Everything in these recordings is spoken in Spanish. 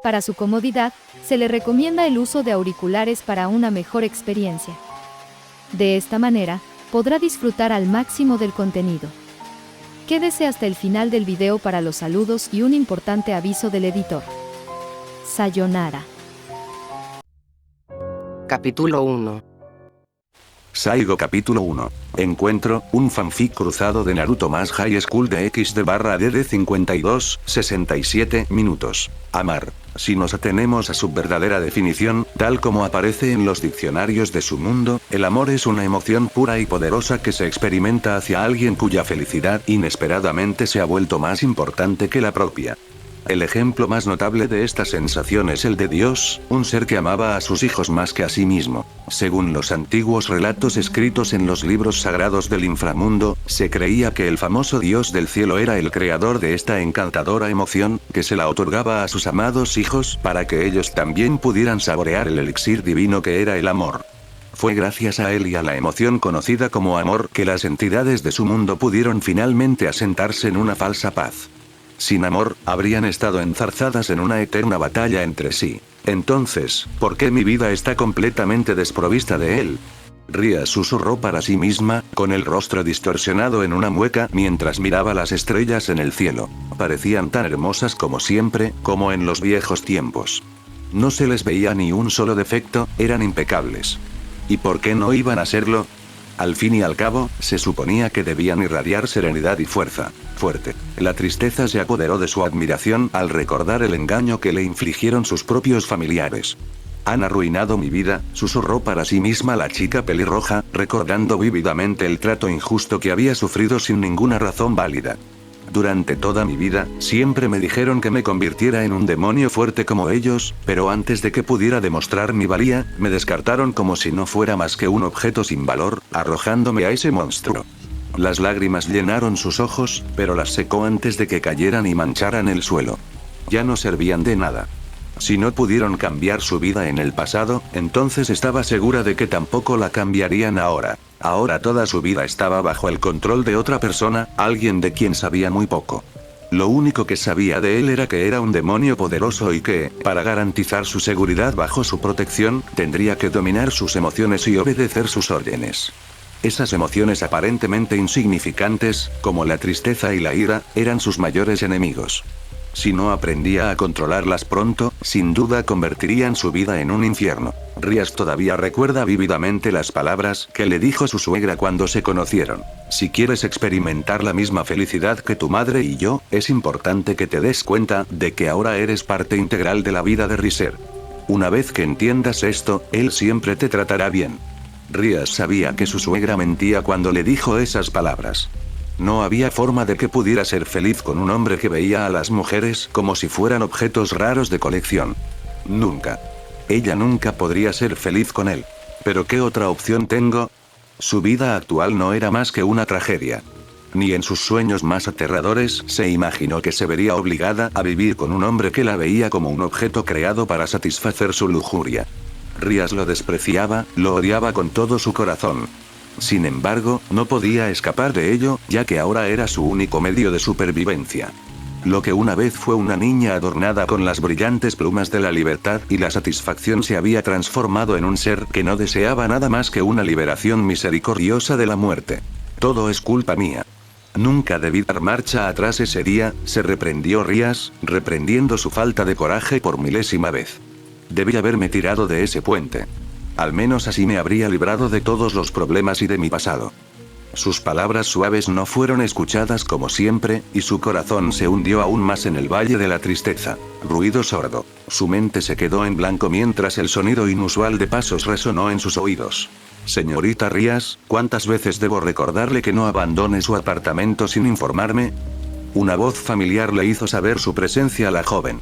Para su comodidad, se le recomienda el uso de auriculares para una mejor experiencia. De esta manera, podrá disfrutar al máximo del contenido. Quédese hasta el final del video para los saludos y un importante aviso del editor. Sayonara. Capítulo 1. Saigo capítulo 1. Encuentro, un fanfic cruzado de Naruto más High School de XD/DD 52-67 minutos. Amar. Si nos atenemos a su verdadera definición, tal como aparece en los diccionarios de su mundo, el amor es una emoción pura y poderosa que se experimenta hacia alguien cuya felicidad inesperadamente se ha vuelto más importante que la propia. El ejemplo más notable de esta sensación es el de Dios, un ser que amaba a sus hijos más que a sí mismo. Según los antiguos relatos escritos en los libros sagrados del inframundo, se creía que el famoso Dios del cielo era el creador de esta encantadora emoción, que se la otorgaba a sus amados hijos para que ellos también pudieran saborear el elixir divino que era el amor. Fue gracias a él y a la emoción conocida como amor que las entidades de su mundo pudieron finalmente asentarse en una falsa paz. Sin amor, habrían estado enzarzadas en una eterna batalla entre sí. Entonces, ¿por qué mi vida está completamente desprovista de él? Ria susurró para sí misma, con el rostro distorsionado en una mueca mientras miraba las estrellas en el cielo. Parecían tan hermosas como siempre, como en los viejos tiempos. No se les veía ni un solo defecto, eran impecables. ¿Y por qué no iban a serlo? Al fin y al cabo, se suponía que debían irradiar serenidad y fuerza. Fuerte. La tristeza se apoderó de su admiración al recordar el engaño que le infligieron sus propios familiares. Han arruinado mi vida, susurró para sí misma la chica pelirroja, recordando vívidamente el trato injusto que había sufrido sin ninguna razón válida. Durante toda mi vida, siempre me dijeron que me convirtiera en un demonio fuerte como ellos, pero antes de que pudiera demostrar mi valía, me descartaron como si no fuera más que un objeto sin valor, arrojándome a ese monstruo. Las lágrimas llenaron sus ojos, pero las secó antes de que cayeran y mancharan el suelo. Ya no servían de nada. Si no pudieron cambiar su vida en el pasado, entonces estaba segura de que tampoco la cambiarían ahora. Ahora toda su vida estaba bajo el control de otra persona, alguien de quien sabía muy poco. Lo único que sabía de él era que era un demonio poderoso y que, para garantizar su seguridad bajo su protección, tendría que dominar sus emociones y obedecer sus órdenes. Esas emociones aparentemente insignificantes, como la tristeza y la ira, eran sus mayores enemigos. Si no aprendía a controlarlas pronto, sin duda convertirían su vida en un infierno. Rias todavía recuerda vívidamente las palabras que le dijo su suegra cuando se conocieron. Si quieres experimentar la misma felicidad que tu madre y yo, es importante que te des cuenta de que ahora eres parte integral de la vida de Riser. Una vez que entiendas esto, él siempre te tratará bien. Rias sabía que su suegra mentía cuando le dijo esas palabras. No había forma de que pudiera ser feliz con un hombre que veía a las mujeres como si fueran objetos raros de colección. Nunca. Ella nunca podría ser feliz con él. ¿Pero qué otra opción tengo? Su vida actual no era más que una tragedia. Ni en sus sueños más aterradores se imaginó que se vería obligada a vivir con un hombre que la veía como un objeto creado para satisfacer su lujuria. Rias lo despreciaba, lo odiaba con todo su corazón. Sin embargo, no podía escapar de ello, ya que ahora era su único medio de supervivencia. Lo que una vez fue una niña adornada con las brillantes plumas de la libertad y la satisfacción se había transformado en un ser que no deseaba nada más que una liberación misericordiosa de la muerte. Todo es culpa mía. Nunca debí dar marcha atrás ese día, se reprendió Rias, reprendiendo su falta de coraje por milésima vez. Debí haberme tirado de ese puente. Al menos así me habría librado de todos los problemas y de mi pasado. Sus palabras suaves no fueron escuchadas como siempre, y su corazón se hundió aún más en el valle de la tristeza. Ruido sordo. Su mente se quedó en blanco mientras el sonido inusual de pasos resonó en sus oídos. Señorita Rias, ¿cuántas veces debo recordarle que no abandone su apartamento sin informarme? Una voz familiar le hizo saber su presencia a la joven.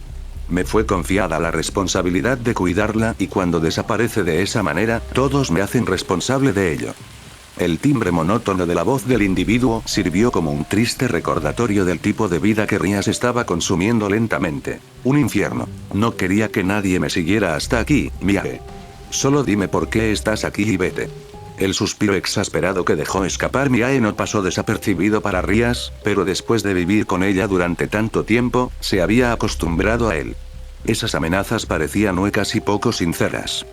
Me fue confiada la responsabilidad de cuidarla y cuando desaparece de esa manera, todos me hacen responsable de ello. El timbre monótono de la voz del individuo sirvió como un triste recordatorio del tipo de vida que Rías estaba consumiendo lentamente. Un infierno. No quería que nadie me siguiera hasta aquí, Mia. Solo dime por qué estás aquí y vete. El suspiro exasperado que dejó escapar Mia no pasó desapercibido para Rías, pero después de vivir con ella durante tanto tiempo, se había acostumbrado a él. Esas amenazas parecían huecas y poco sinceras.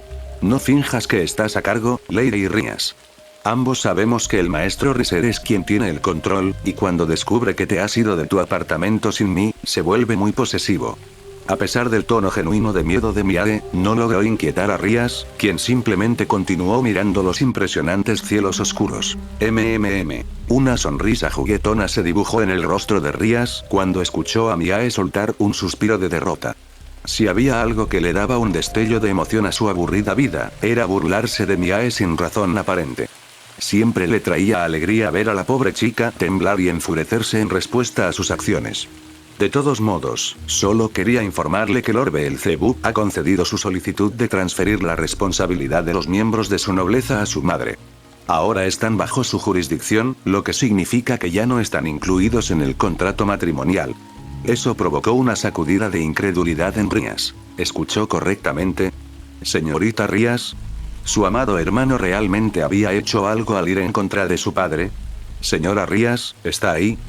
No finjas que estás a cargo, Lady Rías. Ambos sabemos que el maestro Riser es quien tiene el control, y cuando descubre que te has ido de tu apartamento sin mí, se vuelve muy posesivo. A pesar del tono genuino de miedo de Mia, no logró inquietar a Rías, quien simplemente continuó mirando los impresionantes cielos oscuros. Una sonrisa juguetona se dibujó en el rostro de Rías cuando escuchó a Mia soltar un suspiro de derrota. Si había algo que le daba un destello de emoción a su aburrida vida, era burlarse de Mia sin razón aparente. Siempre le traía alegría ver a la pobre chica temblar y enfurecerse en respuesta a sus acciones. De todos modos, solo quería informarle que Lord Beelzebub ha concedido su solicitud de transferir la responsabilidad de los miembros de su nobleza a su madre. Ahora están bajo su jurisdicción, lo que significa que ya no están incluidos en el contrato matrimonial. Eso provocó una sacudida de incredulidad en Rías. ¿Escuchó correctamente? ¿Señorita Rías? ¿Su amado hermano realmente había hecho algo al ir en contra de su padre? Señora Rías, ¿está ahí?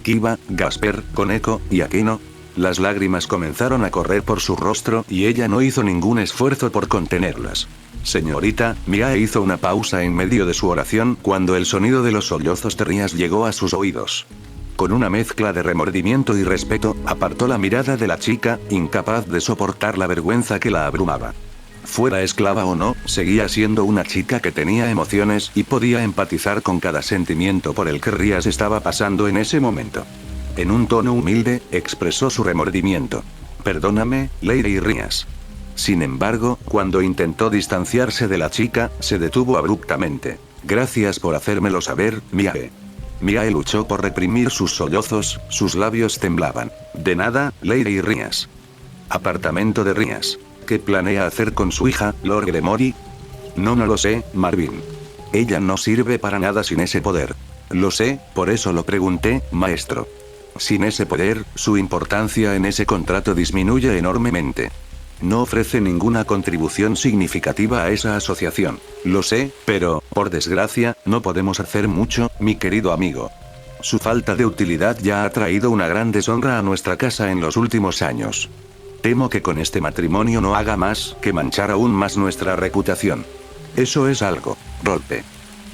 Kiva, Gasper, Koneko y Aquino. Las lágrimas comenzaron a correr por su rostro y ella no hizo ningún esfuerzo por contenerlas. Señorita, Mia hizo una pausa en medio de su oración cuando el sonido de los sollozos de Rías llegó a sus oídos. Con una mezcla de remordimiento y respeto, apartó la mirada de la chica, incapaz de soportar la vergüenza que la abrumaba. Fuera esclava o no, seguía siendo una chica que tenía emociones y podía empatizar con cada sentimiento por el que Rías estaba pasando en ese momento. En un tono humilde, expresó su remordimiento. Perdóname, Lady Rías. Sin embargo, cuando intentó distanciarse de la chica, se detuvo abruptamente. Gracias por hacérmelo saber, Mia. Mia luchó por reprimir sus sollozos, sus labios temblaban. De nada, Lady Rías. Apartamento de Rías. ¿Qué planea hacer con su hija, Lord Gremory? No lo sé, Marvin. Ella no sirve para nada sin ese poder. Lo sé, por eso lo pregunté, maestro. Sin ese poder, su importancia en ese contrato disminuye enormemente. No ofrece ninguna contribución significativa a esa asociación. Lo sé, pero, por desgracia, no podemos hacer mucho, mi querido amigo. Su falta de utilidad ya ha traído una gran deshonra a nuestra casa en los últimos años. Temo que con este matrimonio no haga más que manchar aún más nuestra reputación. Eso es algo. Golpe.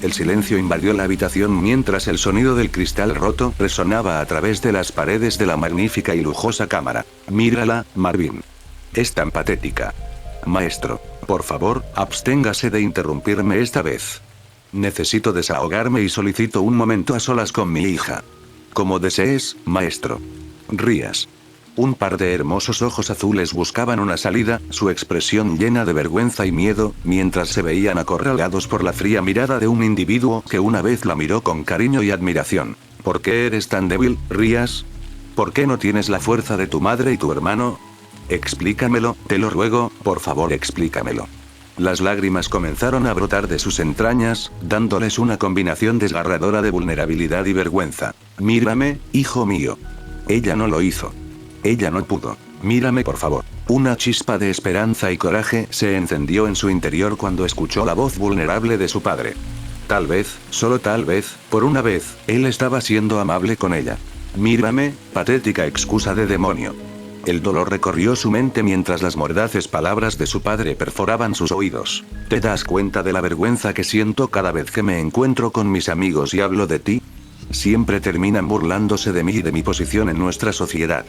El silencio invadió la habitación mientras el sonido del cristal roto resonaba a través de las paredes de la magnífica y lujosa cámara. Mírala, Marvin. Es tan patética. Maestro, por favor, absténgase de interrumpirme esta vez. Necesito desahogarme y solicito un momento a solas con mi hija. Como desees, maestro. Rías. Un par de hermosos ojos azules buscaban una salida, su expresión llena de vergüenza y miedo, mientras se veían acorralados por la fría mirada de un individuo que una vez la miró con cariño y admiración. ¿Por qué eres tan débil, Rías? ¿Por qué no tienes la fuerza de tu madre y tu hermano? Explícamelo, te lo ruego, por favor explícamelo. Las lágrimas comenzaron a brotar de sus entrañas, dándoles una combinación desgarradora de vulnerabilidad y vergüenza. Mírame, hijo mío. Ella no lo hizo. Ella no pudo. Mírame por favor. Una chispa de esperanza y coraje se encendió en su interior cuando escuchó la voz vulnerable de su padre. Tal vez, solo tal vez, por una vez, él estaba siendo amable con ella. Mírame, patética excusa de demonio. El dolor recorrió su mente mientras las mordaces palabras de su padre perforaban sus oídos. ¿Te das cuenta de la vergüenza que siento cada vez que me encuentro con mis amigos y hablo de ti? Siempre terminan burlándose de mí y de mi posición en nuestra sociedad.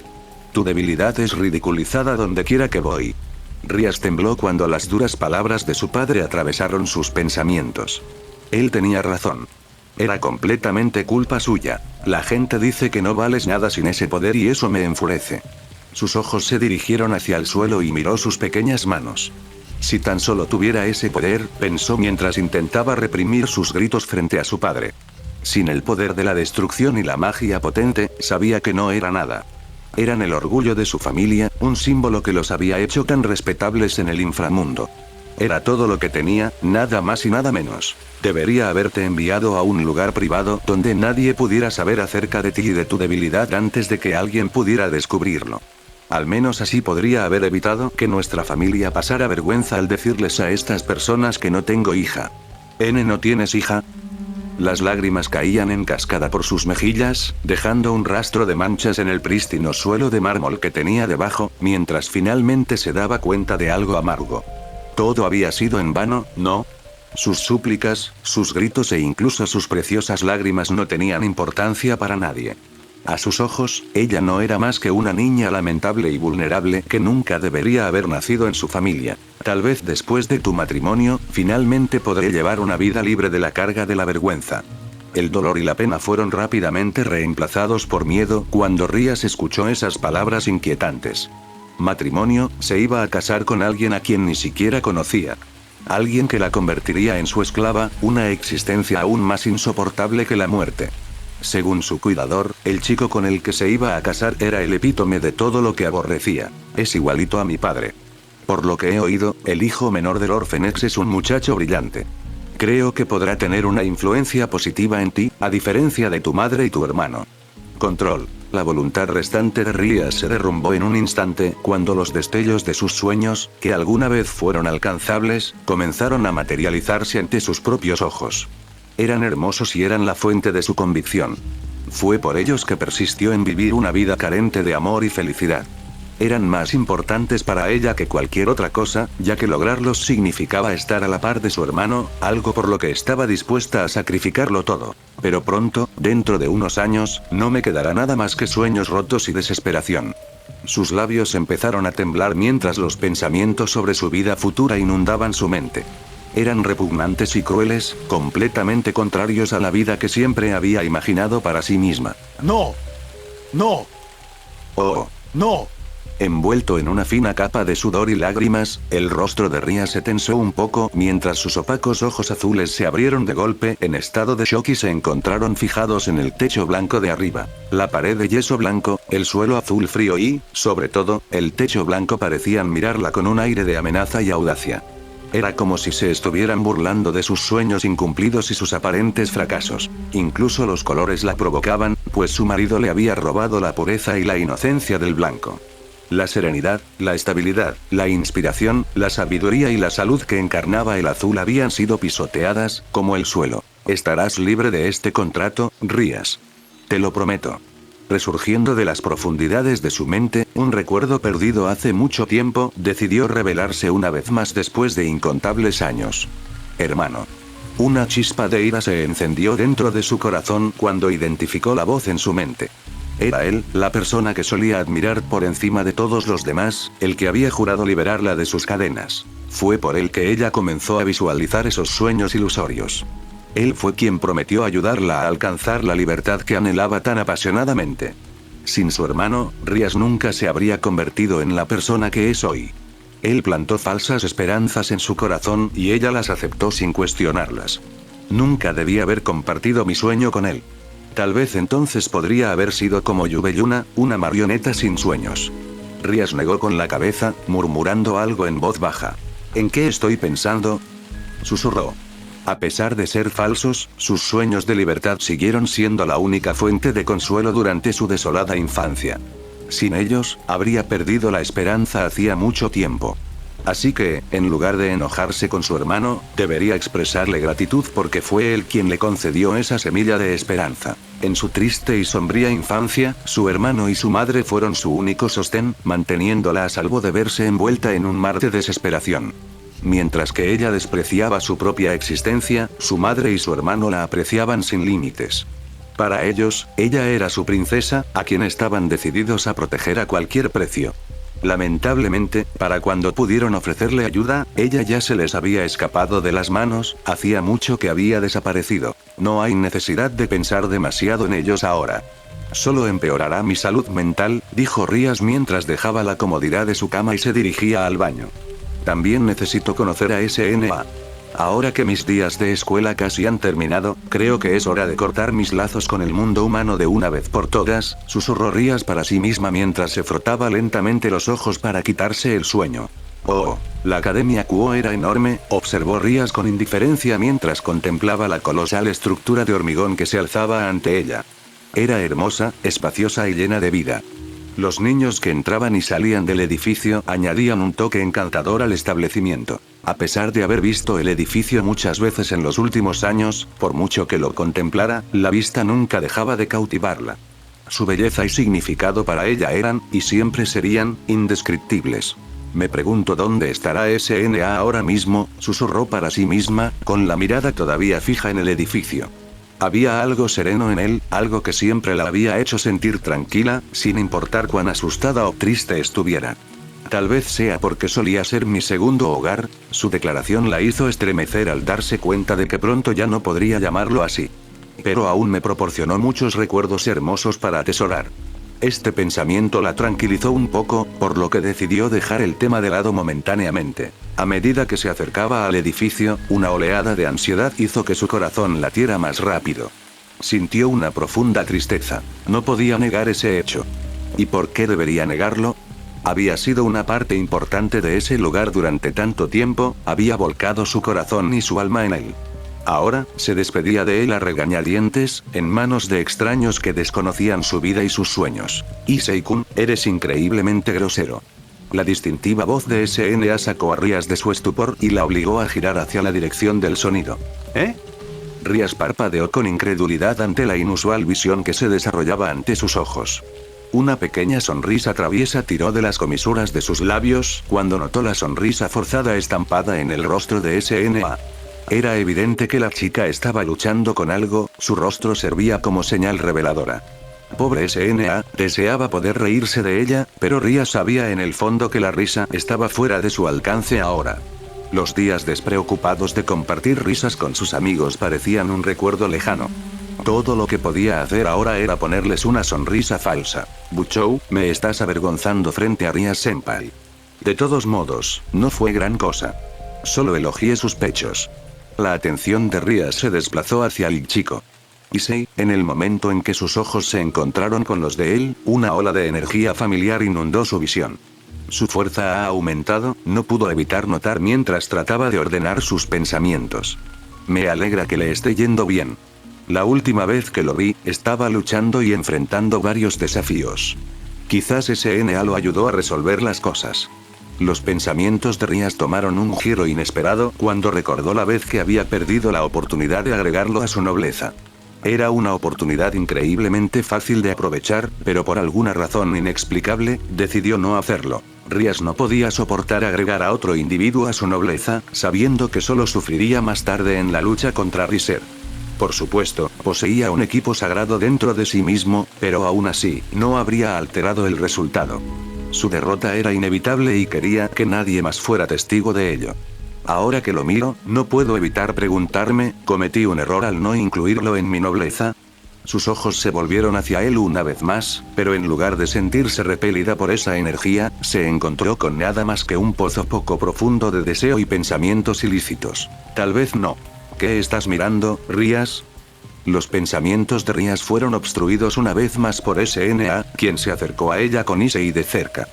Tu debilidad es ridiculizada donde quiera que voy. Rías tembló cuando las duras palabras de su padre atravesaron sus pensamientos. Él tenía razón. Era completamente culpa suya. La gente dice que no vales nada sin ese poder y eso me enfurece. Sus ojos se dirigieron hacia el suelo y miró sus pequeñas manos. Si tan solo tuviera ese poder, pensó mientras intentaba reprimir sus gritos frente a su padre. Sin el poder de la destrucción y la magia potente, sabía que no era nada. Eran el orgullo de su familia, un símbolo que los había hecho tan respetables en el inframundo. Era todo lo que tenía, nada más y nada menos. Debería haberte enviado a un lugar privado donde nadie pudiera saber acerca de ti y de tu debilidad antes de que alguien pudiera descubrirlo. Al menos así podría haber evitado que nuestra familia pasara vergüenza al decirles a estas personas que no tengo hija. ¿No tienes hija? Las lágrimas caían en cascada por sus mejillas, dejando un rastro de manchas en el prístino suelo de mármol que tenía debajo, mientras finalmente se daba cuenta de algo amargo. Todo había sido en vano, ¿no? Sus súplicas, sus gritos e incluso sus preciosas lágrimas no tenían importancia para nadie. A sus ojos, ella no era más que una niña lamentable y vulnerable que nunca debería haber nacido en su familia. Tal vez después de tu matrimonio, finalmente podré llevar una vida libre de la carga de la vergüenza. El dolor y la pena fueron rápidamente reemplazados por miedo cuando Rías escuchó esas palabras inquietantes. Matrimonio, se iba a casar con alguien a quien ni siquiera conocía. Alguien que la convertiría en su esclava, una existencia aún más insoportable que la muerte. Según su cuidador, el chico con el que se iba a casar era el epítome de todo lo que aborrecía. Es igualito a mi padre. Por lo que he oído, el hijo menor del orfanaje es un muchacho brillante. Creo que podrá tener una influencia positiva en ti, a diferencia de tu madre y tu hermano. Control. La voluntad restante de Rías se derrumbó en un instante, cuando los destellos de sus sueños, que alguna vez fueron alcanzables, comenzaron a materializarse ante sus propios ojos. Eran hermosos y eran la fuente de su convicción. Fue por ellos que persistió en vivir una vida carente de amor y felicidad. Eran más importantes para ella que cualquier otra cosa, ya que lograrlos significaba estar a la par de su hermano, algo por lo que estaba dispuesta a sacrificarlo todo. Pero pronto, dentro de unos años, no me quedará nada más que sueños rotos y desesperación. Sus labios empezaron a temblar mientras los pensamientos sobre su vida futura inundaban su mente. Eran repugnantes y crueles, completamente contrarios a la vida que siempre había imaginado para sí misma. ¡No! ¡No! ¡Oh! ¡No! Envuelto en una fina capa de sudor y lágrimas, el rostro de Rías se tensó un poco mientras sus opacos ojos azules se abrieron de golpe en estado de shock y se encontraron fijados en el techo blanco de arriba. La pared de yeso blanco, el suelo azul frío y, sobre todo, el techo blanco parecían mirarla con un aire de amenaza y audacia. Era como si se estuvieran burlando de sus sueños incumplidos y sus aparentes fracasos. Incluso los colores la provocaban, pues su marido le había robado la pureza y la inocencia del blanco. La serenidad, la estabilidad, la inspiración, la sabiduría y la salud que encarnaba el azul habían sido pisoteadas, como el suelo. Estarás libre de este contrato, Rías. Te lo prometo. Resurgiendo de las profundidades de su mente, un recuerdo perdido hace mucho tiempo, decidió revelarse una vez más después de incontables años. Hermano. Una chispa de ira se encendió dentro de su corazón cuando identificó la voz en su mente. Era él, la persona que solía admirar por encima de todos los demás, el que había jurado liberarla de sus cadenas. Fue por él que ella comenzó a visualizar esos sueños ilusorios. Él fue quien prometió ayudarla a alcanzar la libertad que anhelaba tan apasionadamente. Sin su hermano, Rías nunca se habría convertido en la persona que es hoy. Él plantó falsas esperanzas en su corazón y ella las aceptó sin cuestionarlas. Nunca debí haber compartido mi sueño con él. Tal vez entonces podría haber sido como Yubeyuna, una marioneta sin sueños. Rías negó con la cabeza, murmurando algo en voz baja. ¿En qué estoy pensando?, susurró. A pesar de ser falsos, sus sueños de libertad siguieron siendo la única fuente de consuelo durante su desolada infancia. Sin ellos, habría perdido la esperanza hacía mucho tiempo. Así que, en lugar de enojarse con su hermano, debería expresarle gratitud porque fue él quien le concedió esa semilla de esperanza. En su triste y sombría infancia, su hermano y su madre fueron su único sostén, manteniéndola a salvo de verse envuelta en un mar de desesperación. Mientras que ella despreciaba su propia existencia, su madre y su hermano la apreciaban sin límites. Para ellos, ella era su princesa, a quien estaban decididos a proteger a cualquier precio. Lamentablemente, para cuando pudieron ofrecerle ayuda, ella ya se les había escapado de las manos, hacía mucho que había desaparecido. No hay necesidad de pensar demasiado en ellos ahora. Solo empeorará mi salud mental, dijo Rías mientras dejaba la comodidad de su cama y se dirigía al baño. También necesito conocer a SNA. Ahora que mis días de escuela casi han terminado, creo que es hora de cortar mis lazos con el mundo humano de una vez por todas, susurró Rías para sí misma mientras se frotaba lentamente los ojos para quitarse el sueño. Oh. La Academia Kuo era enorme, observó Rías con indiferencia mientras contemplaba la colosal estructura de hormigón que se alzaba ante ella. Era hermosa, espaciosa y llena de vida. Los niños que entraban y salían del edificio añadían un toque encantador al establecimiento. A pesar de haber visto el edificio muchas veces en los últimos años, por mucho que lo contemplara, la vista nunca dejaba de cautivarla. Su belleza y significado para ella eran, y siempre serían, indescriptibles. Me pregunto dónde estará SNA ahora mismo, susurró para sí misma, con la mirada todavía fija en el edificio. Había algo sereno en él, algo que siempre la había hecho sentir tranquila, sin importar cuán asustada o triste estuviera. Tal vez sea porque solía ser mi segundo hogar, su declaración la hizo estremecer al darse cuenta de que pronto ya no podría llamarlo así. Pero aún me proporcionó muchos recuerdos hermosos para atesorar. Este pensamiento la tranquilizó un poco, por lo que decidió dejar el tema de lado momentáneamente. A medida que se acercaba al edificio, una oleada de ansiedad hizo que su corazón latiera más rápido. Sintió una profunda tristeza. No podía negar ese hecho. ¿Y por qué debería negarlo? Había sido una parte importante de ese lugar durante tanto tiempo, había volcado su corazón y su alma en él. Ahora, se despedía de él a regañadientes, en manos de extraños que desconocían su vida y sus sueños. Issei-kun, eres increíblemente grosero. La distintiva voz de SNA sacó a Rías de su estupor y la obligó a girar hacia la dirección del sonido. ¿Eh? Rías parpadeó con incredulidad ante la inusual visión que se desarrollaba ante sus ojos. Una pequeña sonrisa traviesa tiró de las comisuras de sus labios, cuando notó la sonrisa forzada estampada en el rostro de SNA. Era evidente que la chica estaba luchando con algo, su rostro servía como señal reveladora. Pobre SNA, deseaba poder reírse de ella, pero Rías sabía en el fondo que la risa estaba fuera de su alcance ahora. Los días despreocupados de compartir risas con sus amigos parecían un recuerdo lejano. Todo lo que podía hacer ahora era ponerles una sonrisa falsa. Buchou, me estás avergonzando frente a Rías Senpai. De todos modos, no fue gran cosa. Solo elogié sus pechos. La atención de Rías se desplazó hacia el chico. Issei, en el momento en que sus ojos se encontraron con los de él, una ola de energía familiar inundó su visión. Su fuerza ha aumentado, no pudo evitar notar mientras trataba de ordenar sus pensamientos. Me alegra que le esté yendo bien. La última vez que lo vi, estaba luchando y enfrentando varios desafíos. Quizás SNA lo ayudó a resolver las cosas. Los pensamientos de Rías tomaron un giro inesperado cuando recordó la vez que había perdido la oportunidad de agregarlo a su nobleza. Era una oportunidad increíblemente fácil de aprovechar, pero por alguna razón inexplicable, decidió no hacerlo. Rías no podía soportar agregar a otro individuo a su nobleza, sabiendo que solo sufriría más tarde en la lucha contra Riser. Por supuesto, poseía un equipo sagrado dentro de sí mismo, pero aún así, no habría alterado el resultado. Su derrota era inevitable y quería que nadie más fuera testigo de ello. Ahora que lo miro, no puedo evitar preguntarme, ¿cometí un error al no incluirlo en mi nobleza? Sus ojos se volvieron hacia él una vez más, pero en lugar de sentirse repelida por esa energía, se encontró con nada más que un pozo poco profundo de deseo y pensamientos ilícitos. Tal vez no. ¿Qué estás mirando, Rías? Los pensamientos de Rías fueron obstruidos una vez más por SNA, quien se acercó a ella con Issei de cerca.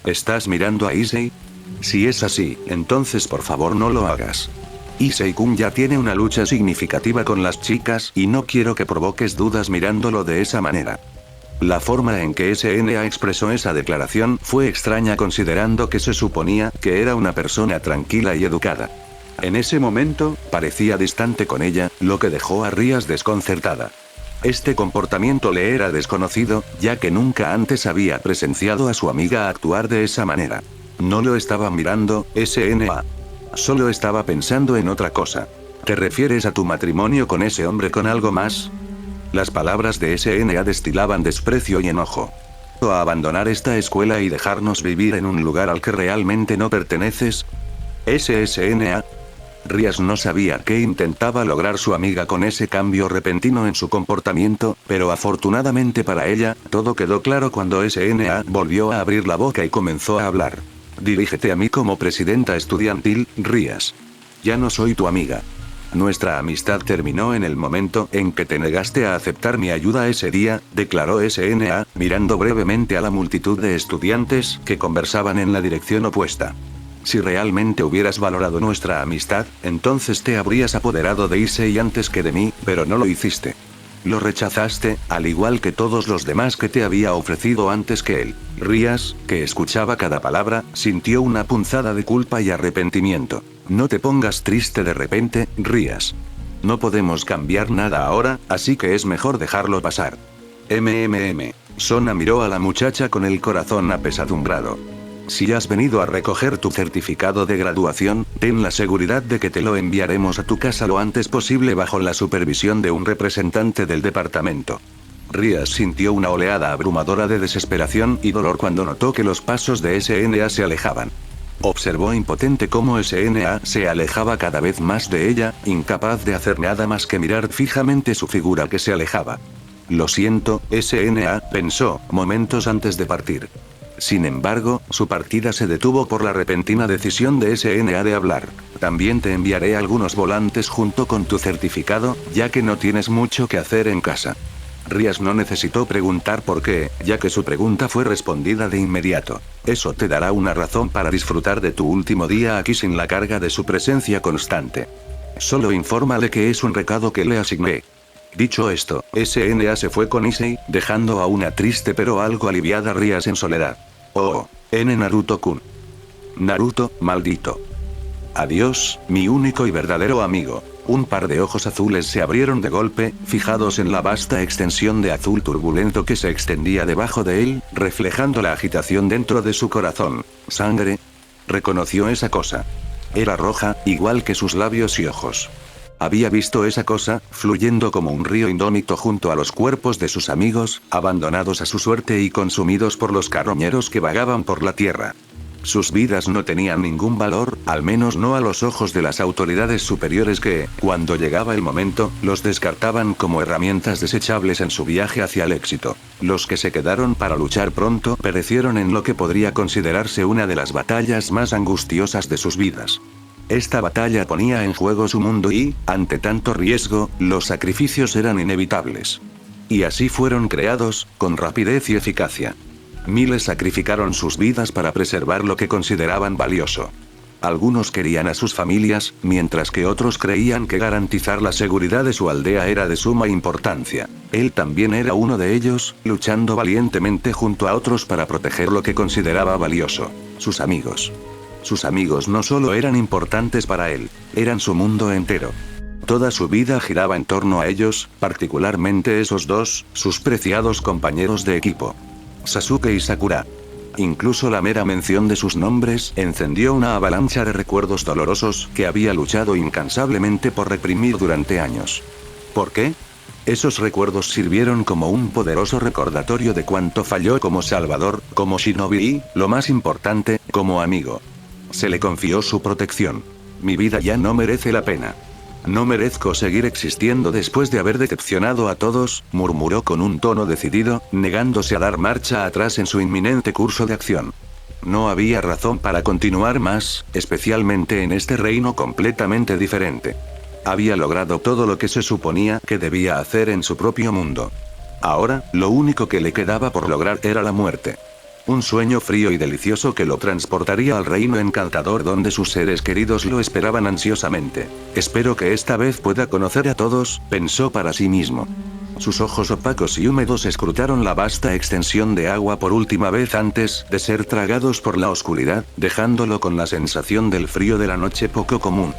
¿Estás mirando a Issei? Si es así, entonces por favor no lo hagas. Issei-kun ya tiene una lucha significativa con las chicas y no quiero que provoques dudas mirándolo de esa manera. La forma en que SNA expresó esa declaración fue extraña considerando que se suponía que era una persona tranquila y educada. En ese momento, parecía distante con ella, lo que dejó a Rías desconcertada. Este comportamiento le era desconocido, ya que nunca antes había presenciado a su amiga actuar de esa manera. No lo estaba mirando, SNA. Solo estaba pensando en otra cosa. ¿Te refieres a tu matrimonio con ese hombre con algo más? Las palabras de SNA destilaban desprecio y enojo. ¿O a abandonar esta escuela y dejarnos vivir en un lugar al que realmente no perteneces? SNA. Rías no sabía qué intentaba lograr su amiga con ese cambio repentino en su comportamiento, pero afortunadamente para ella, todo quedó claro cuando SNA volvió a abrir la boca y comenzó a hablar. Dirígete a mí como presidenta estudiantil, Rías. Ya no soy tu amiga. Nuestra amistad terminó en el momento en que te negaste a aceptar mi ayuda ese día, declaró SNA, mirando brevemente a la multitud de estudiantes que conversaban en la dirección opuesta. Si realmente hubieras valorado nuestra amistad, entonces te habrías apoderado de Issei antes que de mí, pero no lo hiciste. Lo rechazaste, al igual que todos los demás que te había ofrecido antes que él. Rías, que escuchaba cada palabra, sintió una punzada de culpa y arrepentimiento. No te pongas triste de repente, Rías. No podemos cambiar nada ahora, así que es mejor dejarlo pasar. Sona miró a la muchacha con el corazón apesadumbrado. Si has venido a recoger tu certificado de graduación, ten la seguridad de que te lo enviaremos a tu casa lo antes posible bajo la supervisión de un representante del departamento. Rías sintió una oleada abrumadora de desesperación y dolor cuando notó que los pasos de SNA se alejaban. Observó impotente cómo SNA se alejaba cada vez más de ella, incapaz de hacer nada más que mirar fijamente su figura que se alejaba. Lo siento, SNA, pensó, momentos antes de partir. Sin embargo, su partida se detuvo por la repentina decisión de SNA de hablar. También te enviaré algunos volantes junto con tu certificado, ya que no tienes mucho que hacer en casa. Rías no necesitó preguntar por qué, ya que su pregunta fue respondida de inmediato. Eso te dará una razón para disfrutar de tu último día aquí sin la carga de su presencia constante. Solo infórmale que es un recado que le asigné. Dicho esto, SNA se fue con Issei, dejando a una triste pero algo aliviada Rías en soledad. Oh, Naruto-kun. Naruto, maldito. Adiós, mi único y verdadero amigo. Un par de ojos azules se abrieron de golpe, fijados en la vasta extensión de azul turbulento que se extendía debajo de él, reflejando la agitación dentro de su corazón. ¿Sangre? Reconoció esa cosa. Era roja, igual que sus labios y ojos. Había visto esa cosa, fluyendo como un río indómito junto a los cuerpos de sus amigos, abandonados a su suerte y consumidos por los carroñeros que vagaban por la tierra. Sus vidas no tenían ningún valor, al menos no a los ojos de las autoridades superiores que, cuando llegaba el momento, los descartaban como herramientas desechables en su viaje hacia el éxito. Los que se quedaron para luchar pronto perecieron en lo que podría considerarse una de las batallas más angustiosas de sus vidas. Esta batalla ponía en juego su mundo y, ante tanto riesgo, los sacrificios eran inevitables. Y así fueron creados, con rapidez y eficacia. Miles sacrificaron sus vidas para preservar lo que consideraban valioso. Algunos querían a sus familias, mientras que otros creían que garantizar la seguridad de su aldea era de suma importancia. Él también era uno de ellos, luchando valientemente junto a otros para proteger lo que consideraba valioso: sus amigos. Sus amigos no solo eran importantes para él, eran su mundo entero. Toda su vida giraba en torno a ellos, particularmente esos dos, sus preciados compañeros de equipo: Sasuke y Sakura. Incluso la mera mención de sus nombres encendió una avalancha de recuerdos dolorosos que había luchado incansablemente por reprimir durante años. ¿Por qué? Esos recuerdos sirvieron como un poderoso recordatorio de cuánto falló como salvador, como shinobi y, lo más importante, como amigo. Se le confió su protección. Mi vida ya no merece la pena. No merezco seguir existiendo después de haber decepcionado a todos, murmuró con un tono decidido, negándose a dar marcha atrás en su inminente curso de acción. No había razón para continuar más, especialmente en este reino completamente diferente. Había logrado todo lo que se suponía que debía hacer en su propio mundo. Ahora, lo único que le quedaba por lograr era la muerte. Un sueño frío y delicioso que lo transportaría al reino encantador donde sus seres queridos lo esperaban ansiosamente. Espero que esta vez pueda conocer a todos, pensó para sí mismo. Sus ojos opacos y húmedos escrutaron la vasta extensión de agua por última vez antes de ser tragados por la oscuridad, dejándolo con la sensación del frío de la noche poco común.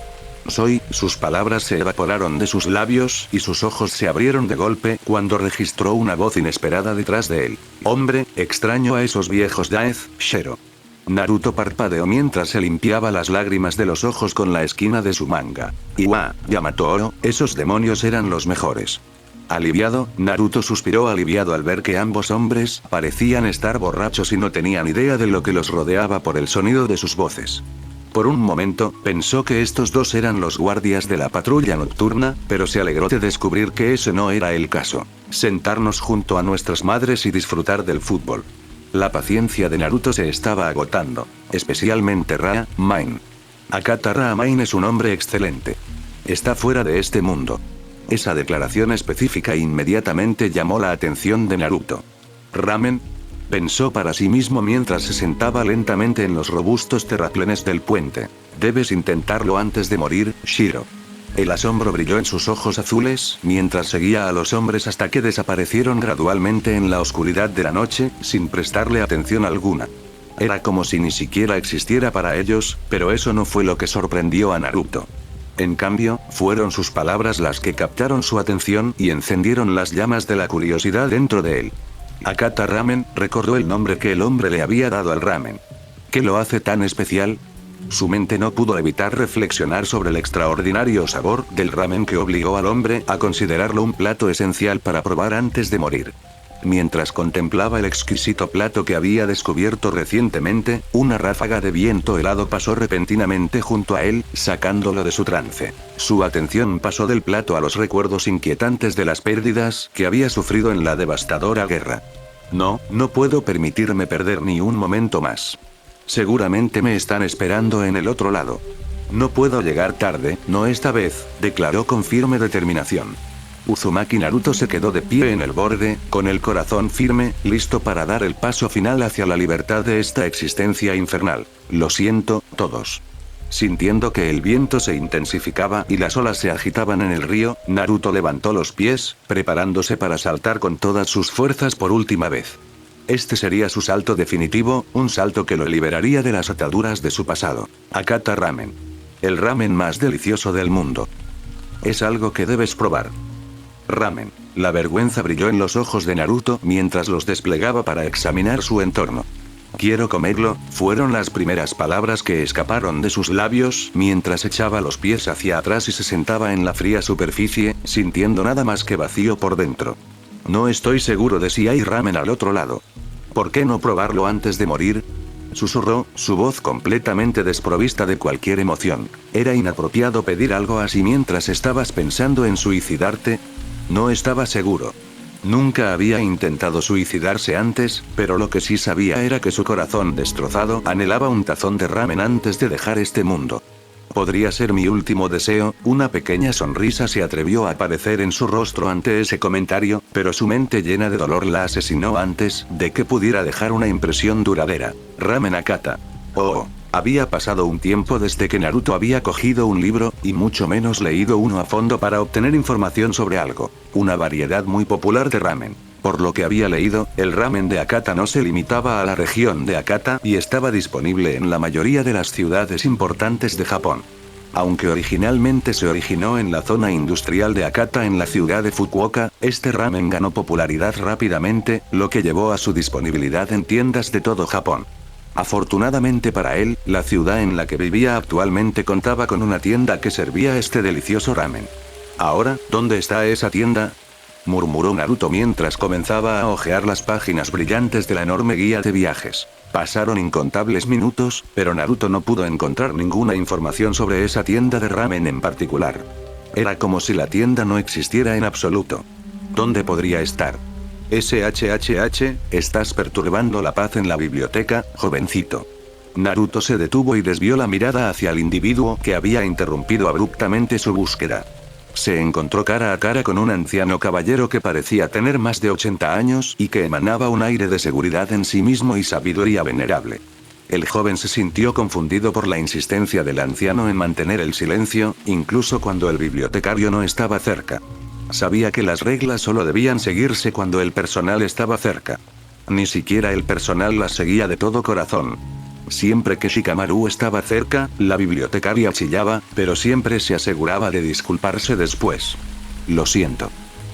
Sus palabras se evaporaron de sus labios y sus ojos se abrieron de golpe cuando registró una voz inesperada detrás de él. Hombre, extraño a esos viejos Daez, Shero. Naruto parpadeó mientras se limpiaba las lágrimas de los ojos con la esquina de su manga. Iwa, Yamato, esos demonios eran los mejores. Aliviado, Naruto suspiró aliviado al ver que ambos hombres parecían estar borrachos y no tenían idea de lo que los rodeaba por el sonido de sus voces. Por un momento, pensó que estos dos eran los guardias de la patrulla nocturna, pero se alegró de descubrir que ese no era el caso. Sentarnos junto a nuestras madres y disfrutar del fútbol. La paciencia de Naruto se estaba agotando, especialmente Ra-Mine. Akata Ra-Mine es un hombre excelente. Está fuera de este mundo. Esa declaración específica inmediatamente llamó la atención de Naruto. ¿Ramen? Pensó para sí mismo mientras se sentaba lentamente en los robustos terraplenes del puente. Debes intentarlo antes de morir, Shiro. El asombro brilló en sus ojos azules, mientras seguía a los hombres hasta que desaparecieron gradualmente en la oscuridad de la noche, sin prestarle atención alguna. Era como si ni siquiera existiera para ellos, pero eso no fue lo que sorprendió a Naruto. En cambio, fueron sus palabras las que captaron su atención y encendieron las llamas de la curiosidad dentro de él. Akata Ramen, recordó el nombre que el hombre le había dado al ramen. ¿Qué lo hace tan especial? Su mente no pudo evitar reflexionar sobre el extraordinario sabor del ramen que obligó al hombre a considerarlo un plato esencial para probar antes de morir. Mientras contemplaba el exquisito plato que había descubierto recientemente, una ráfaga de viento helado pasó repentinamente junto a él, sacándolo de su trance. Su atención pasó del plato a los recuerdos inquietantes de las pérdidas que había sufrido en la devastadora guerra. No puedo permitirme perder ni un momento más. Seguramente me están esperando en el otro lado. No puedo llegar tarde, no esta vez, declaró con firme determinación. Uzumaki Naruto se quedó de pie en el borde, con el corazón firme, listo para dar el paso final hacia la libertad de esta existencia infernal. Lo siento, todos. Sintiendo que el viento se intensificaba y las olas se agitaban en el río, Naruto levantó los pies, preparándose para saltar con todas sus fuerzas por última vez. Este sería su salto definitivo, un salto que lo liberaría de las ataduras de su pasado. Akata Ramen. El ramen más delicioso del mundo. Es algo que debes probar. Ramen. La vergüenza brilló en los ojos de Naruto mientras los desplegaba para examinar su entorno. Quiero comerlo, fueron las primeras palabras que escaparon de sus labios mientras echaba los pies hacia atrás y se sentaba en la fría superficie, sintiendo nada más que vacío por dentro. No estoy seguro de si hay ramen al otro lado. ¿Por qué no probarlo antes de morir? Susurró, su voz completamente desprovista de cualquier emoción. ¿Era inapropiado pedir algo así mientras estabas pensando en suicidarte? No estaba seguro. Nunca había intentado suicidarse antes, pero lo que sí sabía era que su corazón destrozado anhelaba un tazón de ramen antes de dejar este mundo. Podría ser mi último deseo. Una pequeña sonrisa se atrevió a aparecer en su rostro ante ese comentario, pero su mente llena de dolor la asesinó antes de que pudiera dejar una impresión duradera. Ramen Akata. Oh. Había pasado un tiempo desde que Naruto había cogido un libro, y mucho menos leído uno a fondo para obtener información sobre algo. Una variedad muy popular de ramen. Por lo que había leído, el ramen de Akata no se limitaba a la región de Akata y estaba disponible en la mayoría de las ciudades importantes de Japón. Aunque originalmente se originó en la zona industrial de Akata en la ciudad de Fukuoka, este ramen ganó popularidad rápidamente, lo que llevó a su disponibilidad en tiendas de todo Japón. Afortunadamente para él, la ciudad en la que vivía actualmente contaba con una tienda que servía este delicioso ramen. Ahora, ¿dónde está esa tienda?, murmuró Naruto mientras comenzaba a hojear las páginas brillantes de la enorme guía de viajes. Pasaron incontables minutos, pero Naruto no pudo encontrar ninguna información sobre esa tienda de ramen en particular. Era como si la tienda no existiera en absoluto. ¿Dónde podría estar? SHHH, estás perturbando la paz en la biblioteca, jovencito. Naruto se detuvo y desvió la mirada hacia el individuo que había interrumpido abruptamente su búsqueda. Se encontró cara a cara con un anciano caballero que parecía tener más de 80 años y que emanaba un aire de seguridad en sí mismo y sabiduría venerable. El joven se sintió confundido por la insistencia del anciano en mantener el silencio, incluso cuando el bibliotecario no estaba cerca. Sabía que las reglas solo debían seguirse cuando el personal estaba cerca. Ni siquiera el personal las seguía de todo corazón. Siempre que Shikamaru estaba cerca, la bibliotecaria chillaba, pero siempre se aseguraba de disculparse después. Lo siento.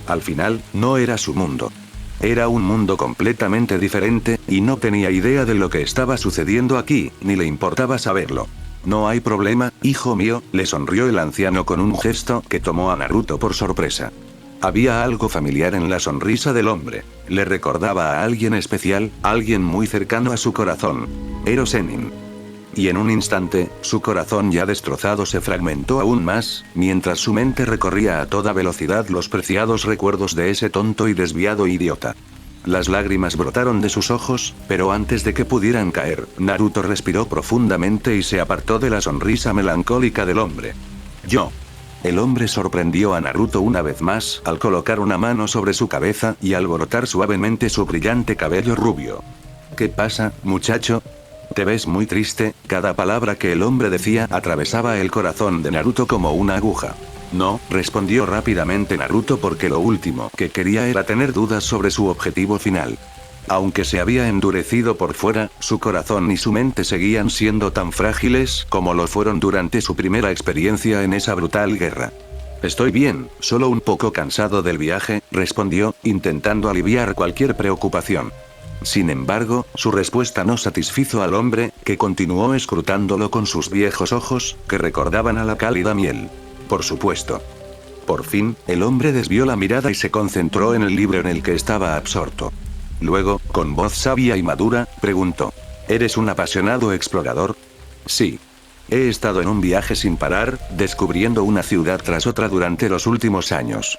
Al final, no era su mundo. Era un mundo completamente diferente, y no tenía idea de lo que estaba sucediendo aquí, ni le importaba saberlo. No hay problema, hijo mío, le sonrió el anciano con un gesto que tomó a Naruto por sorpresa. Había algo familiar en la sonrisa del hombre. Le recordaba a alguien especial, alguien muy cercano a su corazón. Ero Sennin. Y en un instante, su corazón ya destrozado se fragmentó aún más, mientras su mente recorría a toda velocidad los preciados recuerdos de ese tonto y desviado idiota. Las lágrimas brotaron de sus ojos, pero antes de que pudieran caer, Naruto respiró profundamente y se apartó de la sonrisa melancólica del hombre. Yo. El hombre sorprendió a Naruto una vez más al colocar una mano sobre su cabeza y alborotar suavemente su brillante cabello rubio. ¿Qué pasa, muchacho? Te ves muy triste. Cada palabra que el hombre decía atravesaba el corazón de Naruto como una aguja. No, respondió rápidamente Naruto porque lo último que quería era tener dudas sobre su objetivo final. Aunque se había endurecido por fuera, su corazón y su mente seguían siendo tan frágiles como lo fueron durante su primera experiencia en esa brutal guerra. Estoy bien, solo un poco cansado del viaje, respondió, intentando aliviar cualquier preocupación. Sin embargo, su respuesta no satisfizo al hombre, que continuó escrutándolo con sus viejos ojos, que recordaban a la cálida miel. Por supuesto. Por fin, el hombre desvió la mirada y se concentró en el libro en el que estaba absorto. Luego, con voz sabia y madura, preguntó: ¿Eres un apasionado explorador? Sí. He estado en un viaje sin parar, descubriendo una ciudad tras otra durante los últimos años.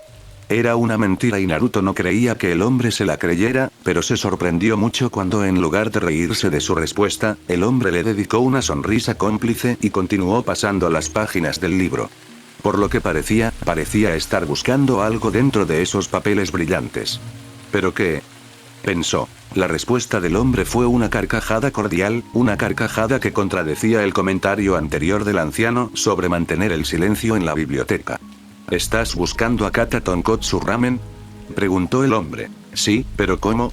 Era una mentira y Naruto no creía que el hombre se la creyera, pero se sorprendió mucho cuando en lugar de reírse de su respuesta, el hombre le dedicó una sonrisa cómplice y continuó pasando las páginas del libro. Por lo que parecía estar buscando algo dentro de esos papeles brillantes. ¿Pero qué? Pensó. La respuesta del hombre fue una carcajada cordial, una carcajada que contradecía el comentario anterior del anciano sobre mantener el silencio en la biblioteca. ¿Estás buscando a Kata Tonkotsu Ramen? Preguntó el hombre. Sí, pero ¿cómo?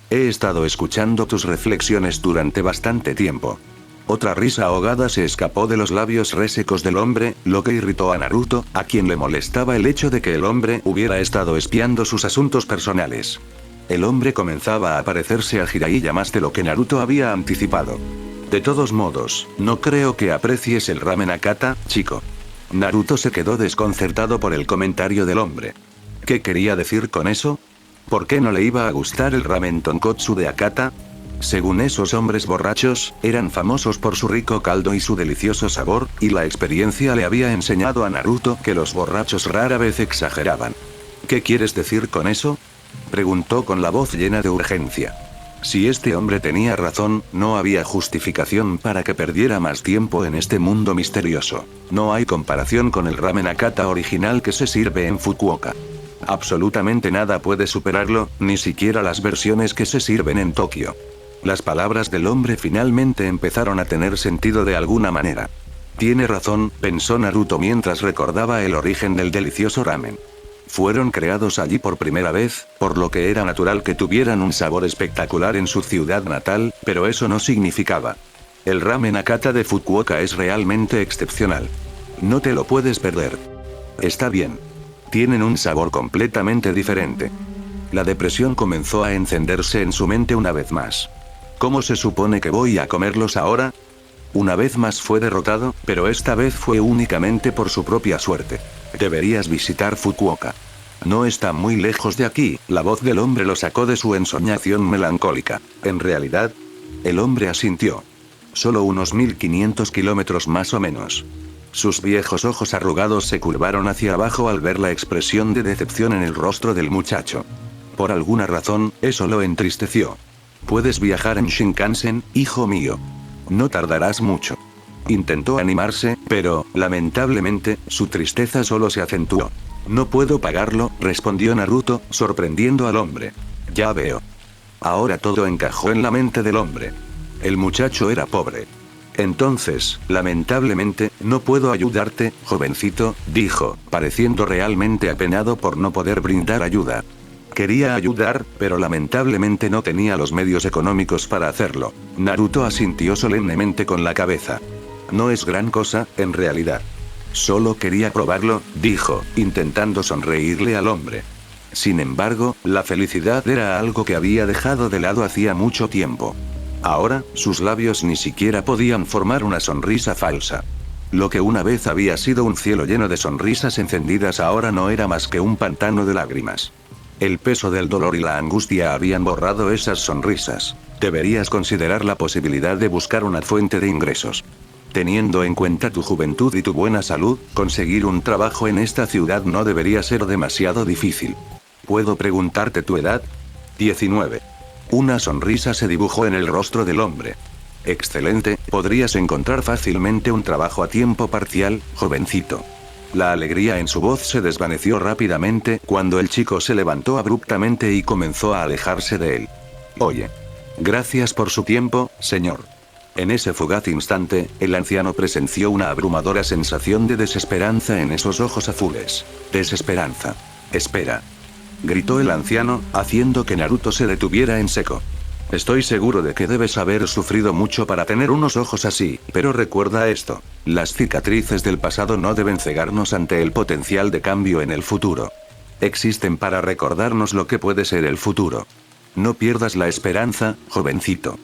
He estado escuchando tus reflexiones durante bastante tiempo. Otra risa ahogada se escapó de los labios resecos del hombre, lo que irritó a Naruto, a quien le molestaba el hecho de que el hombre hubiera estado espiando sus asuntos personales. El hombre comenzaba a parecerse a Jiraiya más de lo que Naruto había anticipado. De todos modos, no creo que aprecies el ramen Akata, chico. Naruto se quedó desconcertado por el comentario del hombre. ¿Qué quería decir con eso? ¿Por qué no le iba a gustar el ramen tonkotsu de Akata? Según esos hombres borrachos, eran famosos por su rico caldo y su delicioso sabor, y la experiencia le había enseñado a Naruto que los borrachos rara vez exageraban. ¿Qué quieres decir con eso? Preguntó con la voz llena de urgencia. Si este hombre tenía razón, no había justificación para que perdiera más tiempo en este mundo misterioso. No hay comparación con el ramen Akata original que se sirve en Fukuoka. Absolutamente nada puede superarlo, ni siquiera las versiones que se sirven en Tokio. Las palabras del hombre finalmente empezaron a tener sentido de alguna manera. Tiene razón, pensó Naruto mientras recordaba el origen del delicioso ramen. Fueron creados allí por primera vez, por lo que era natural que tuvieran un sabor espectacular en su ciudad natal, pero eso no significaba. El ramen Akata de Fukuoka es realmente excepcional. No te lo puedes perder. Está bien. Tienen un sabor completamente diferente. La depresión comenzó a encenderse en su mente una vez más. ¿Cómo se supone que voy a comerlos ahora? Una vez más fue derrotado, pero esta vez fue únicamente por su propia suerte. Deberías visitar Fukuoka. No está muy lejos de aquí, la voz del hombre lo sacó de su ensoñación melancólica. En realidad, el hombre asintió. Solo unos 1500 kilómetros más o menos. Sus viejos ojos arrugados se curvaron hacia abajo al ver la expresión de decepción en el rostro del muchacho. Por alguna razón, eso lo entristeció. Puedes viajar en Shinkansen, hijo mío. No tardarás mucho. Intentó animarse, pero, lamentablemente, su tristeza solo se acentuó. No puedo pagarlo, respondió Naruto, sorprendiendo al hombre. Ya veo. Ahora todo encajó en la mente del hombre. El muchacho era pobre. Entonces, lamentablemente, no puedo ayudarte, jovencito, dijo, pareciendo realmente apenado por no poder brindar ayuda. Quería ayudar, pero lamentablemente no tenía los medios económicos para hacerlo. Naruto asintió solemnemente con la cabeza. No es gran cosa, en realidad. Solo quería probarlo, dijo, intentando sonreírle al hombre. Sin embargo, la felicidad era algo que había dejado de lado hacía mucho tiempo. Ahora, sus labios ni siquiera podían formar una sonrisa falsa. Lo que una vez había sido un cielo lleno de sonrisas encendidas ahora no era más que un pantano de lágrimas. El peso del dolor y la angustia habían borrado esas sonrisas. Deberías considerar la posibilidad de buscar una fuente de ingresos. Teniendo en cuenta tu juventud y tu buena salud, conseguir un trabajo en esta ciudad no debería ser demasiado difícil. ¿Puedo preguntarte tu edad? 19. Una sonrisa se dibujó en el rostro del hombre. Excelente, podrías encontrar fácilmente un trabajo a tiempo parcial, jovencito. La alegría en su voz se desvaneció rápidamente cuando el chico se levantó abruptamente y comenzó a alejarse de él. Oye. Gracias por su tiempo, señor. En ese fugaz instante, el anciano presenció una abrumadora sensación de desesperanza en esos ojos azules. Desesperanza. Espera. Gritó el anciano, haciendo que Naruto se detuviera en seco. Estoy seguro de que debes haber sufrido mucho para tener unos ojos así, pero recuerda esto. Las cicatrices del pasado no deben cegarnos ante el potencial de cambio en el futuro. Existen para recordarnos lo que puede ser el futuro. No pierdas la esperanza, jovencito.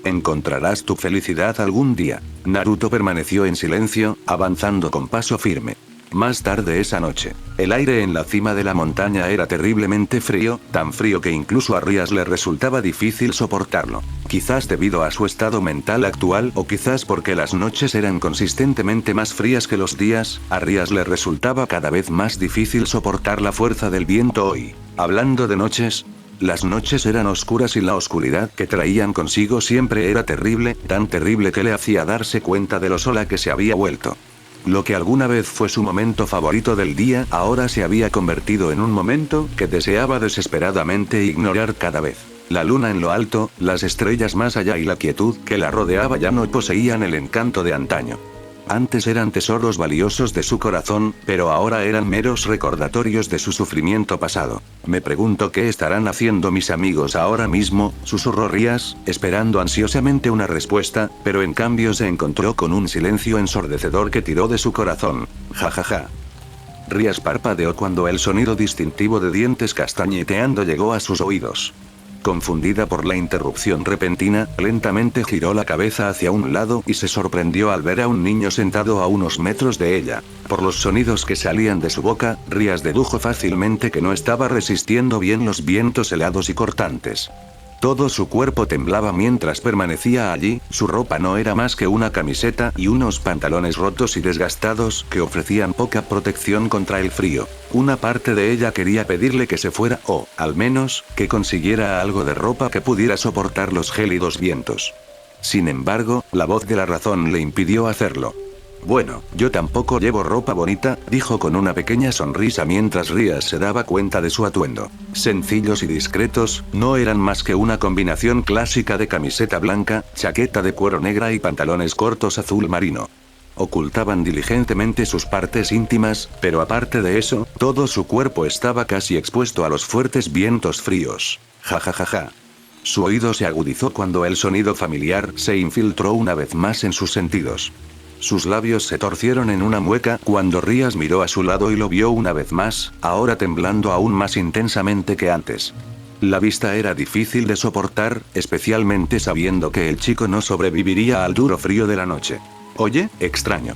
Encontrarás tu felicidad algún día. Naruto permaneció en silencio, avanzando con paso firme. Más tarde esa noche, el aire en la cima de la montaña era terriblemente frío, tan frío que incluso a Rias le resultaba difícil soportarlo. Quizás debido a su estado mental actual o quizás porque las noches eran consistentemente más frías que los días, a Rias le resultaba cada vez más difícil soportar la fuerza del viento hoy. Hablando de noches, las noches eran oscuras y la oscuridad que traían consigo siempre era terrible, tan terrible que le hacía darse cuenta de lo sola que se había vuelto. Lo que alguna vez fue su momento favorito del día, ahora se había convertido en un momento que deseaba desesperadamente ignorar cada vez. La luna en lo alto, las estrellas más allá y la quietud que la rodeaba ya no poseían el encanto de antaño. Antes eran tesoros valiosos de su corazón, pero ahora eran meros recordatorios de su sufrimiento pasado. Me pregunto qué estarán haciendo mis amigos ahora mismo, susurró Rias, esperando ansiosamente una respuesta, pero en cambio se encontró con un silencio ensordecedor que tiró de su corazón. Jajaja. Rias parpadeó cuando el sonido distintivo de dientes castañeteando llegó a sus oídos. Confundida por la interrupción repentina, lentamente giró la cabeza hacia un lado y se sorprendió al ver a un niño sentado a unos metros de ella. Por los sonidos que salían de su boca, Rias dedujo fácilmente que no estaba resistiendo bien los vientos helados y cortantes. Todo su cuerpo temblaba mientras permanecía allí, su ropa no era más que una camiseta y unos pantalones rotos y desgastados que ofrecían poca protección contra el frío. Una parte de ella quería pedirle que se fuera o, al menos, que consiguiera algo de ropa que pudiera soportar los gélidos vientos. Sin embargo, la voz de la razón le impidió hacerlo. Bueno, yo tampoco llevo ropa bonita, dijo con una pequeña sonrisa mientras Rias se daba cuenta de su atuendo. Sencillos y discretos, no eran más que una combinación clásica de camiseta blanca, chaqueta de cuero negra y pantalones cortos azul marino. Ocultaban diligentemente sus partes íntimas, pero aparte de eso, todo su cuerpo estaba casi expuesto a los fuertes vientos fríos. Jajajaja. Su oído se agudizó cuando el sonido familiar se infiltró una vez más en sus sentidos. Sus labios se torcieron en una mueca cuando Rias miró a su lado y lo vio una vez más, ahora temblando aún más intensamente que antes. La vista era difícil de soportar, especialmente sabiendo que el chico no sobreviviría al duro frío de la noche. Oye, extraño.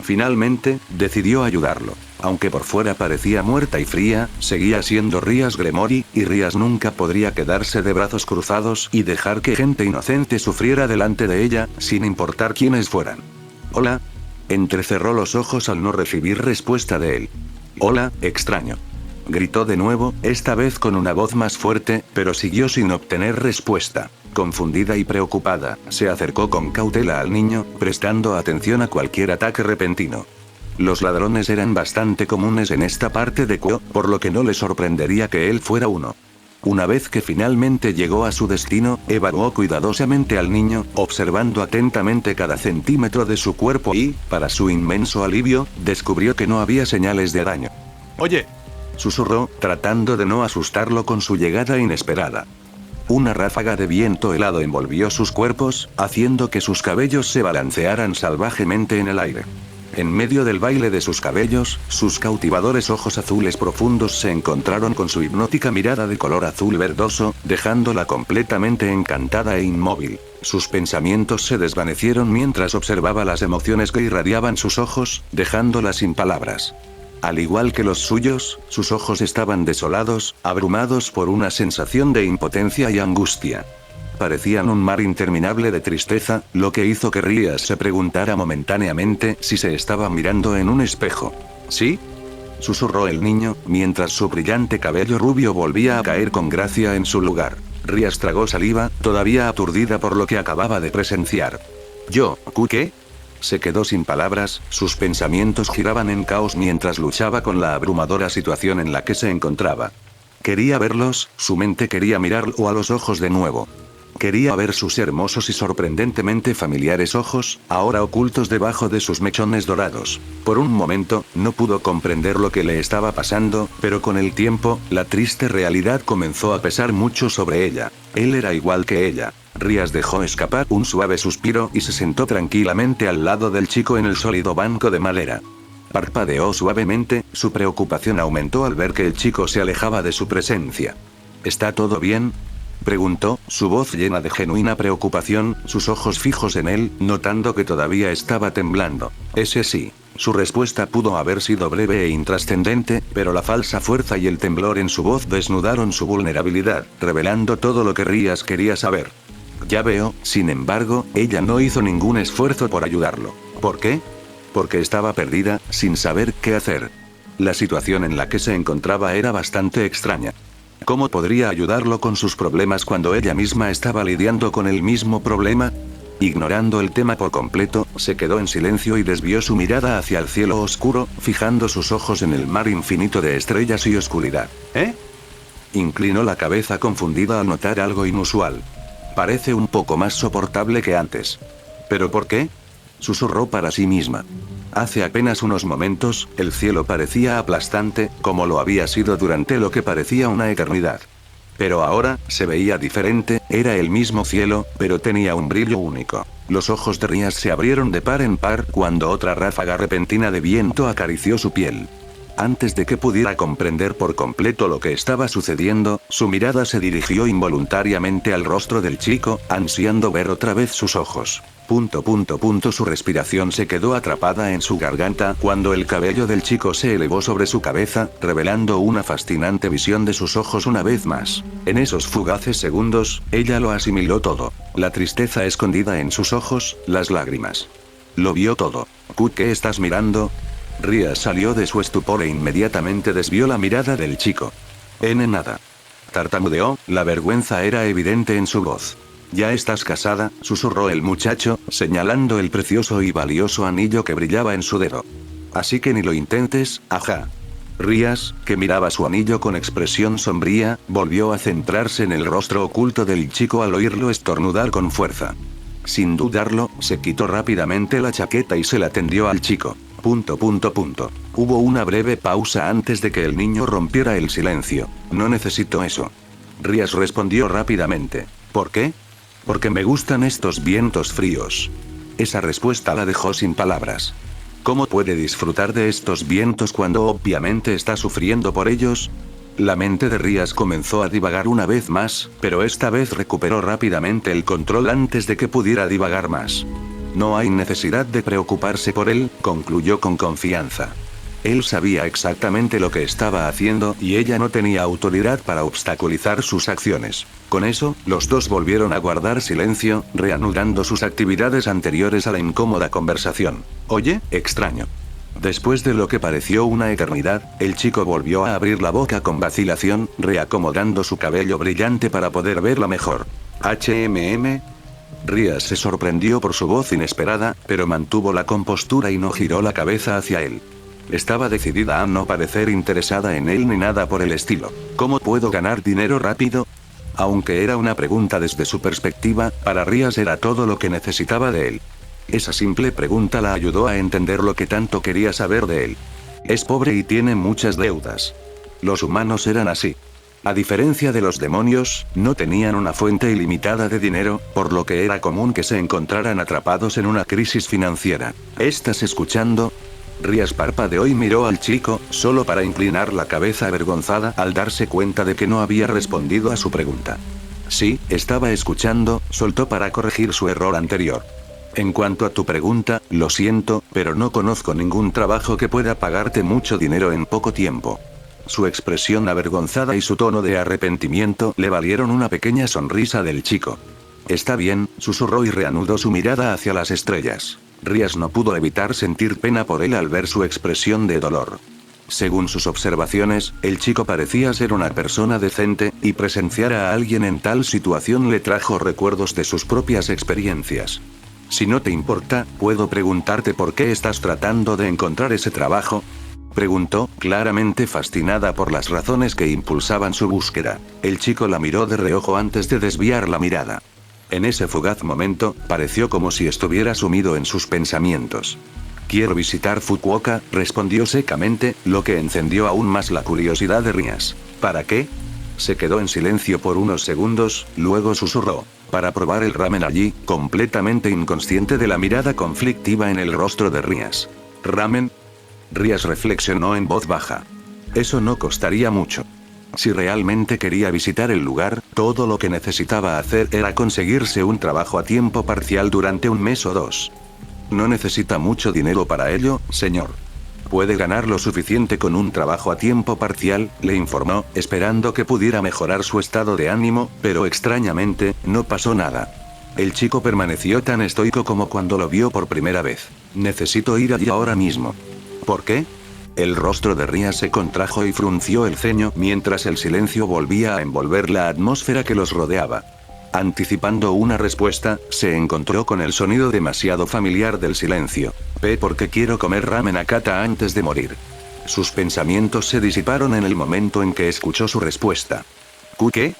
Finalmente, decidió ayudarlo. Aunque por fuera parecía muerta y fría, seguía siendo Rias Gremory, y Rias nunca podría quedarse de brazos cruzados y dejar que gente inocente sufriera delante de ella, sin importar quiénes fueran. Hola. Entrecerró los ojos al no recibir respuesta de él. Hola, extraño. Gritó de nuevo, esta vez con una voz más fuerte, pero siguió sin obtener respuesta. Confundida y preocupada, se acercó con cautela al niño, prestando atención a cualquier ataque repentino. Los ladrones eran bastante comunes en esta parte de Kyo, por lo que no le sorprendería que él fuera uno. Una vez que finalmente llegó a su destino, evaluó cuidadosamente al niño, observando atentamente cada centímetro de su cuerpo y, para su inmenso alivio, descubrió que no había señales de daño. Oye, susurró, tratando de no asustarlo con su llegada inesperada. Una ráfaga de viento helado envolvió sus cuerpos, haciendo que sus cabellos se balancearan salvajemente en el aire. En medio del baile de sus cabellos, sus cautivadores ojos azules profundos se encontraron con su hipnótica mirada de color azul verdoso, dejándola completamente encantada e inmóvil. Sus pensamientos se desvanecieron mientras observaba las emociones que irradiaban sus ojos, dejándola sin palabras. Al igual que los suyos, sus ojos estaban desolados, abrumados por una sensación de impotencia y angustia. Parecían un mar interminable de tristeza, lo que hizo que Rias se preguntara momentáneamente si se estaba mirando en un espejo. ¿Sí? Susurró el niño, mientras su brillante cabello rubio volvía a caer con gracia en su lugar. Rias tragó saliva, todavía aturdida por lo que acababa de presenciar. ¿Qué? Se quedó sin palabras, sus pensamientos giraban en caos mientras luchaba con la abrumadora situación en la que se encontraba. Quería verlos, su mente quería mirarlo a los ojos de nuevo. Quería ver sus hermosos y sorprendentemente familiares ojos, ahora ocultos debajo de sus mechones dorados. Por un momento, no pudo comprender lo que le estaba pasando, pero con el tiempo, la triste realidad comenzó a pesar mucho sobre ella. Él era igual que ella. Rías dejó escapar un suave suspiro y se sentó tranquilamente al lado del chico en el sólido banco de madera. Parpadeó suavemente, su preocupación aumentó al ver que el chico se alejaba de su presencia. ¿Está todo bien?, preguntó, su voz llena de genuina preocupación, sus ojos fijos en él, notando que todavía estaba temblando. Ese sí. Su respuesta pudo haber sido breve e intrascendente, pero la falsa fuerza y el temblor en su voz desnudaron su vulnerabilidad, revelando todo lo que Rías quería saber. Ya veo, sin embargo, ella no hizo ningún esfuerzo por ayudarlo. ¿Por qué? Porque estaba perdida, sin saber qué hacer. La situación en la que se encontraba era bastante extraña. ¿Cómo podría ayudarlo con sus problemas cuando ella misma estaba lidiando con el mismo problema? Ignorando el tema por completo, se quedó en silencio y desvió su mirada hacia el cielo oscuro, fijando sus ojos en el mar infinito de estrellas y oscuridad. ¿Eh? Inclinó la cabeza confundida al notar algo inusual. Parece un poco más soportable que antes. ¿Pero por qué?, susurró para sí misma. Hace apenas unos momentos, el cielo parecía aplastante, como lo había sido durante lo que parecía una eternidad. Pero ahora, se veía diferente, era el mismo cielo, pero tenía un brillo único. Los ojos de Rías se abrieron de par en par cuando otra ráfaga repentina de viento acarició su piel. Antes de que pudiera comprender por completo lo que estaba sucediendo, su mirada se dirigió involuntariamente al rostro del chico, ansiando ver otra vez sus ojos. Su respiración se quedó atrapada en su garganta cuando el cabello del chico se elevó sobre su cabeza, revelando una fascinante visión de sus ojos una vez más. En esos fugaces segundos, ella lo asimiló todo. La tristeza escondida en sus ojos, las lágrimas. Lo vio todo. ¿Qué estás mirando? Rías salió de su estupor e inmediatamente desvió la mirada del chico. Nada. Tartamudeó, la vergüenza era evidente en su voz. ¿Ya estás casada?, susurró el muchacho, señalando el precioso y valioso anillo que brillaba en su dedo. Así que ni lo intentes, ajá. Rías, que miraba su anillo con expresión sombría, volvió a centrarse en el rostro oculto del chico al oírlo estornudar con fuerza. Sin dudarlo, se quitó rápidamente la chaqueta y se la tendió al chico. Hubo una breve pausa antes de que el niño rompiera el silencio. No necesito eso. Rías respondió rápidamente. ¿Por qué? Porque me gustan estos vientos fríos. Esa respuesta la dejó sin palabras. ¿Cómo puede disfrutar de estos vientos cuando obviamente está sufriendo por ellos? La mente de Rías comenzó a divagar una vez más, pero esta vez recuperó rápidamente el control antes de que pudiera divagar más. No hay necesidad de preocuparse por él, concluyó con confianza. Él sabía exactamente lo que estaba haciendo y ella no tenía autoridad para obstaculizar sus acciones. Con eso, los dos volvieron a guardar silencio, reanudando sus actividades anteriores a la incómoda conversación. Oye, extraño. Después de lo que pareció una eternidad, el chico volvió a abrir la boca con vacilación, reacomodando su cabello brillante para poder verla mejor. Rías se sorprendió por su voz inesperada, pero mantuvo la compostura y no giró la cabeza hacia él. Estaba decidida a no parecer interesada en él ni nada por el estilo. ¿Cómo puedo ganar dinero rápido? Aunque era una pregunta desde su perspectiva, para Rías era todo lo que necesitaba de él. Esa simple pregunta la ayudó a entender lo que tanto quería saber de él. Es pobre y tiene muchas deudas. Los humanos eran así. A diferencia de los demonios, no tenían una fuente ilimitada de dinero, por lo que era común que se encontraran atrapados en una crisis financiera. ¿Estás escuchando? Rías parpadeó y miró al chico, solo para inclinar la cabeza avergonzada al darse cuenta de que no había respondido a su pregunta. Sí, estaba escuchando, soltó para corregir su error anterior. En cuanto a tu pregunta, lo siento, pero no conozco ningún trabajo que pueda pagarte mucho dinero en poco tiempo. Su expresión avergonzada y su tono de arrepentimiento le valieron una pequeña sonrisa del chico. Está bien, susurró y reanudó su mirada hacia las estrellas. Rías no pudo evitar sentir pena por él al ver su expresión de dolor. Según sus observaciones, el chico parecía ser una persona decente, y presenciar a alguien en tal situación le trajo recuerdos de sus propias experiencias. Si no te importa, ¿puedo preguntarte por qué estás tratando de encontrar ese trabajo?, preguntó, claramente fascinada por las razones que impulsaban su búsqueda. El chico la miró de reojo antes de desviar la mirada. En ese fugaz momento, pareció como si estuviera sumido en sus pensamientos. Quiero visitar Fukuoka, respondió secamente, lo que encendió aún más la curiosidad de Rías. ¿Para qué? Se quedó en silencio por unos segundos, luego susurró. Para probar el ramen allí, completamente inconsciente de la mirada conflictiva en el rostro de Rías. ¿Ramen? Rías reflexionó en voz baja. Eso no costaría mucho. Si realmente quería visitar el lugar, todo lo que necesitaba hacer era conseguirse un trabajo a tiempo parcial durante un mes o dos. No necesita mucho dinero para ello, señor. Puede ganar lo suficiente con un trabajo a tiempo parcial, le informó, esperando que pudiera mejorar su estado de ánimo, pero extrañamente, no pasó nada. El chico permaneció tan estoico como cuando lo vio por primera vez. Necesito ir allí ahora mismo. ¿Por qué? El rostro de Rías se contrajo y frunció el ceño mientras el silencio volvía a envolver la atmósfera que los rodeaba. Anticipando una respuesta, se encontró con el sonido demasiado familiar del silencio. Porque quiero comer ramen a Kata antes de morir. Sus pensamientos se disiparon en el momento en que escuchó su respuesta. ¿Qué?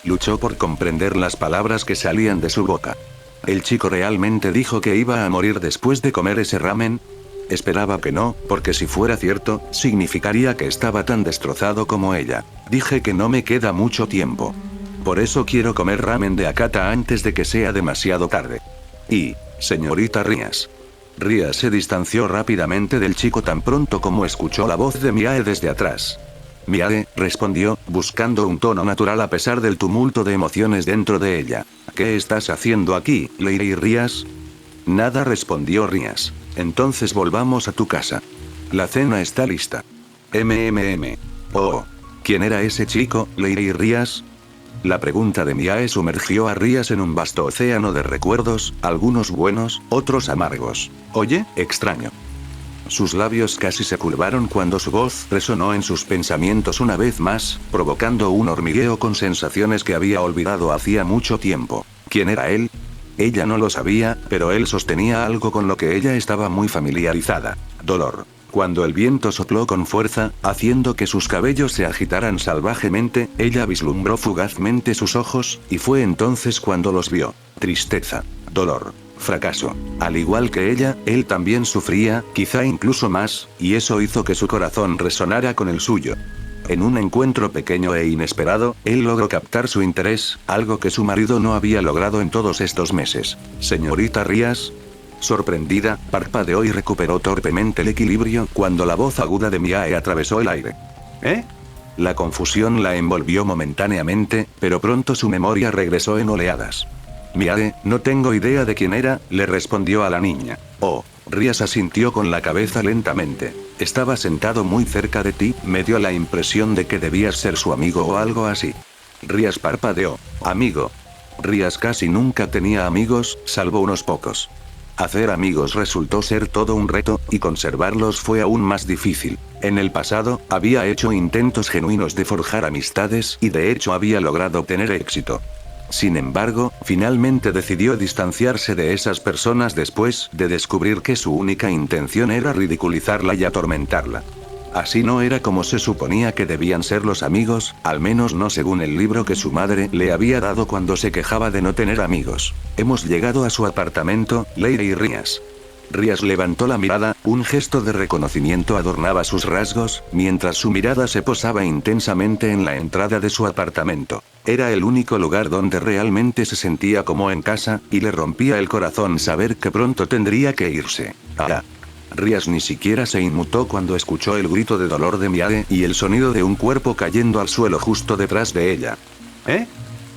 Luchó por comprender las palabras que salían de su boca. ¿El chico realmente dijo que iba a morir después de comer ese ramen? Esperaba que no, porque si fuera cierto, significaría que estaba tan destrozado como ella. Dije que no me queda mucho tiempo. Por eso quiero comer ramen de Akata antes de que sea demasiado tarde. Y, señorita Rías. Rías se distanció rápidamente del chico tan pronto como escuchó la voz de Miae desde atrás. Miae, respondió, buscando un tono natural a pesar del tumulto de emociones dentro de ella. ¿Qué estás haciendo aquí, Lady Rías? Nada, respondió Rías. Entonces volvamos a tu casa. La cena está lista. Oh. ¿Quién era ese chico, Lady Rías? La pregunta de Miae sumergió a Rías en un vasto océano de recuerdos, algunos buenos, otros amargos. Oye, extraño. Sus labios casi se curvaron cuando su voz resonó en sus pensamientos una vez más, provocando un hormigueo con sensaciones que había olvidado hacía mucho tiempo. ¿Quién era él? Ella no lo sabía, pero él sostenía algo con lo que ella estaba muy familiarizada. Dolor. Cuando el viento sopló con fuerza, haciendo que sus cabellos se agitaran salvajemente, ella vislumbró fugazmente sus ojos, y fue entonces cuando los vio. Tristeza. Dolor. Fracaso. Al igual que ella, él también sufría, quizá incluso más, y eso hizo que su corazón resonara con el suyo. En un encuentro pequeño e inesperado, él logró captar su interés, algo que su marido no había logrado en todos estos meses. Señorita Rías. Sorprendida, parpadeó y recuperó torpemente el equilibrio cuando la voz aguda de Miae atravesó el aire. ¿Eh? La confusión la envolvió momentáneamente, pero pronto su memoria regresó en oleadas. Miae, no tengo idea de quién era, le respondió a la niña. Oh. Rías asintió con la cabeza lentamente. Estaba sentado muy cerca de ti, me dio la impresión de que debías ser su amigo o algo así. Rías parpadeó. Amigo. Rías casi nunca tenía amigos, salvo unos pocos. Hacer amigos resultó ser todo un reto, y conservarlos fue aún más difícil. En el pasado, había hecho intentos genuinos de forjar amistades y de hecho había logrado obtener éxito. Sin embargo, finalmente decidió distanciarse de esas personas después de descubrir que su única intención era ridiculizarla y atormentarla. Así no era como se suponía que debían ser los amigos, al menos no según el libro que su madre le había dado cuando se quejaba de no tener amigos. Hemos llegado a su apartamento, Lady Rías. Rías levantó la mirada, un gesto de reconocimiento adornaba sus rasgos, mientras su mirada se posaba intensamente en la entrada de su apartamento. Era el único lugar donde realmente se sentía como en casa, y le rompía el corazón saber que pronto tendría que irse. Rías ni siquiera se inmutó cuando escuchó el grito de dolor de Miae y el sonido de un cuerpo cayendo al suelo justo detrás de ella. ¿Eh?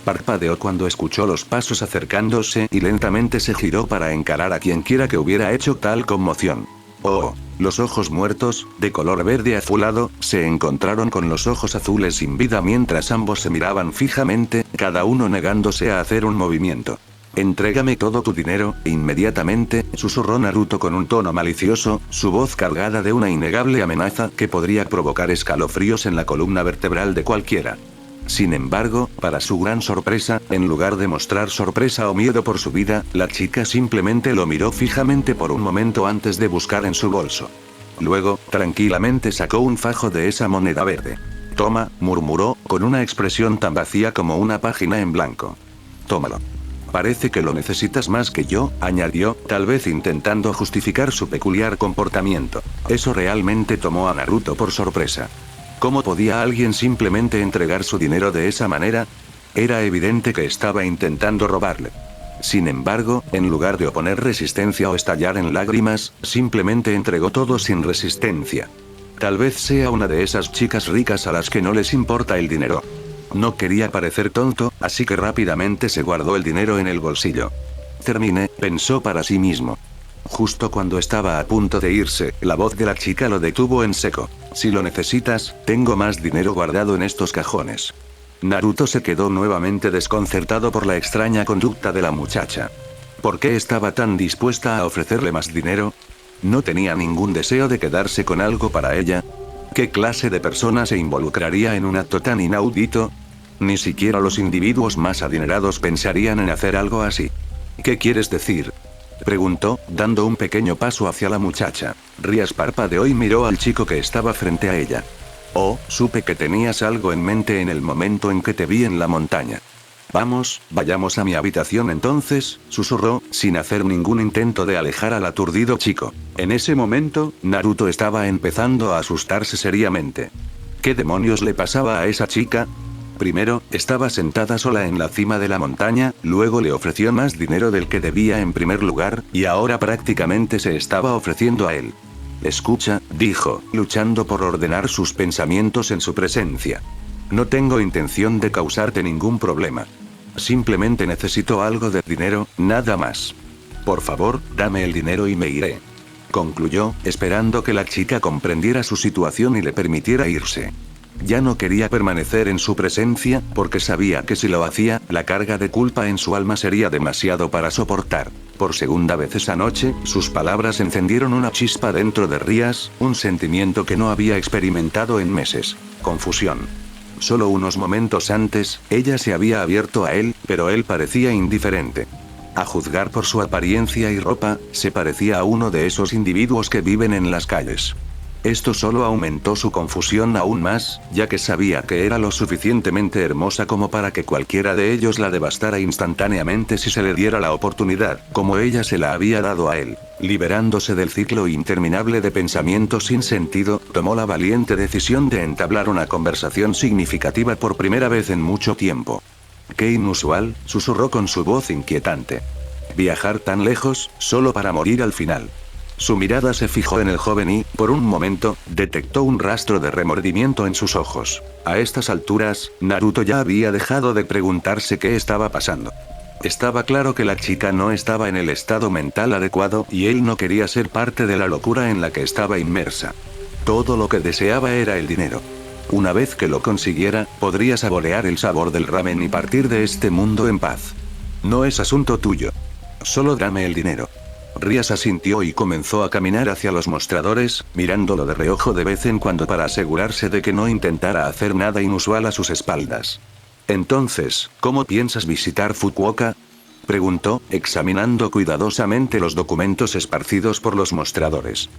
Parpadeó cuando escuchó los pasos acercándose y lentamente se giró para encarar a quien quiera que hubiera hecho tal conmoción. Oh, los ojos muertos, de color verde azulado, se encontraron con los ojos azules sin vida mientras ambos se miraban fijamente, cada uno negándose a hacer un movimiento. Entrégame todo tu dinero, inmediatamente, susurró Naruto con un tono malicioso, su voz cargada de una innegable amenaza que podría provocar escalofríos en la columna vertebral de cualquiera. Sin embargo, para su gran sorpresa, en lugar de mostrar sorpresa o miedo por su vida, la chica simplemente lo miró fijamente por un momento antes de buscar en su bolso. Luego, tranquilamente sacó un fajo de esa moneda verde. Toma, murmuró, con una expresión tan vacía como una página en blanco. Tómalo. Parece que lo necesitas más que yo, añadió, tal vez intentando justificar su peculiar comportamiento. Eso realmente tomó a Naruto por sorpresa. ¿Cómo podía alguien simplemente entregar su dinero de esa manera? Era evidente que estaba intentando robarle. Sin embargo, en lugar de oponer resistencia o estallar en lágrimas, simplemente entregó todo sin resistencia. Tal vez sea una de esas chicas ricas a las que no les importa el dinero. No quería parecer tonto, así que rápidamente se guardó el dinero en el bolsillo. Terminé, pensó para sí mismo. Justo cuando estaba a punto de irse, la voz de la chica lo detuvo en seco. Si lo necesitas, tengo más dinero guardado en estos cajones. Naruto se quedó nuevamente desconcertado por la extraña conducta de la muchacha. ¿Por qué estaba tan dispuesta a ofrecerle más dinero? ¿No tenía ningún deseo de quedarse con algo para ella? ¿Qué clase de persona se involucraría en un acto tan inaudito? Ni siquiera los individuos más adinerados pensarían en hacer algo así. ¿Qué quieres decir?, preguntó, dando un pequeño paso hacia la muchacha. Rias parpadeó y miró al chico que estaba frente a ella. Oh, supe que tenías algo en mente en el momento en que te vi en la montaña. Vamos, vayamos a mi habitación entonces, susurró, sin hacer ningún intento de alejar al aturdido chico. En ese momento, Naruto estaba empezando a asustarse seriamente. ¿Qué demonios le pasaba a esa chica? Primero, estaba sentada sola en la cima de la montaña, luego le ofreció más dinero del que debía en primer lugar, y ahora prácticamente se estaba ofreciendo a él. Escucha, dijo, luchando por ordenar sus pensamientos en su presencia. No tengo intención de causarte ningún problema. Simplemente necesito algo de dinero, nada más. Por favor, dame el dinero y me iré. Concluyó, esperando que la chica comprendiera su situación y le permitiera irse. Ya no quería permanecer en su presencia, porque sabía que si lo hacía, la carga de culpa en su alma sería demasiado para soportar. Por segunda vez esa noche, sus palabras encendieron una chispa dentro de Rias, un sentimiento que no había experimentado en meses. Confusión. Solo unos momentos antes, ella se había abierto a él, pero él parecía indiferente. A juzgar por su apariencia y ropa, se parecía a uno de esos individuos que viven en las calles. Esto solo aumentó su confusión aún más, ya que sabía que era lo suficientemente hermosa como para que cualquiera de ellos la devastara instantáneamente si se le diera la oportunidad, como ella se la había dado a él. Liberándose del ciclo interminable de pensamientos sin sentido, tomó la valiente decisión de entablar una conversación significativa por primera vez en mucho tiempo. «Qué inusual», susurró con su voz inquietante. «Viajar tan lejos, solo para morir al final». Su mirada se fijó en el joven y, por un momento, detectó un rastro de remordimiento en sus ojos. A estas alturas, Naruto ya había dejado de preguntarse qué estaba pasando. Estaba claro que la chica no estaba en el estado mental adecuado y él no quería ser parte de la locura en la que estaba inmersa. Todo lo que deseaba era el dinero. Una vez que lo consiguiera, podría saborear el sabor del ramen y partir de este mundo en paz. No es asunto tuyo. Solo dame el dinero. Rias asintió y comenzó a caminar hacia los mostradores, mirándolo de reojo de vez en cuando para asegurarse de que no intentara hacer nada inusual a sus espaldas. Entonces, ¿cómo piensas visitar Fukuoka?, preguntó, examinando cuidadosamente los documentos esparcidos por los mostradores.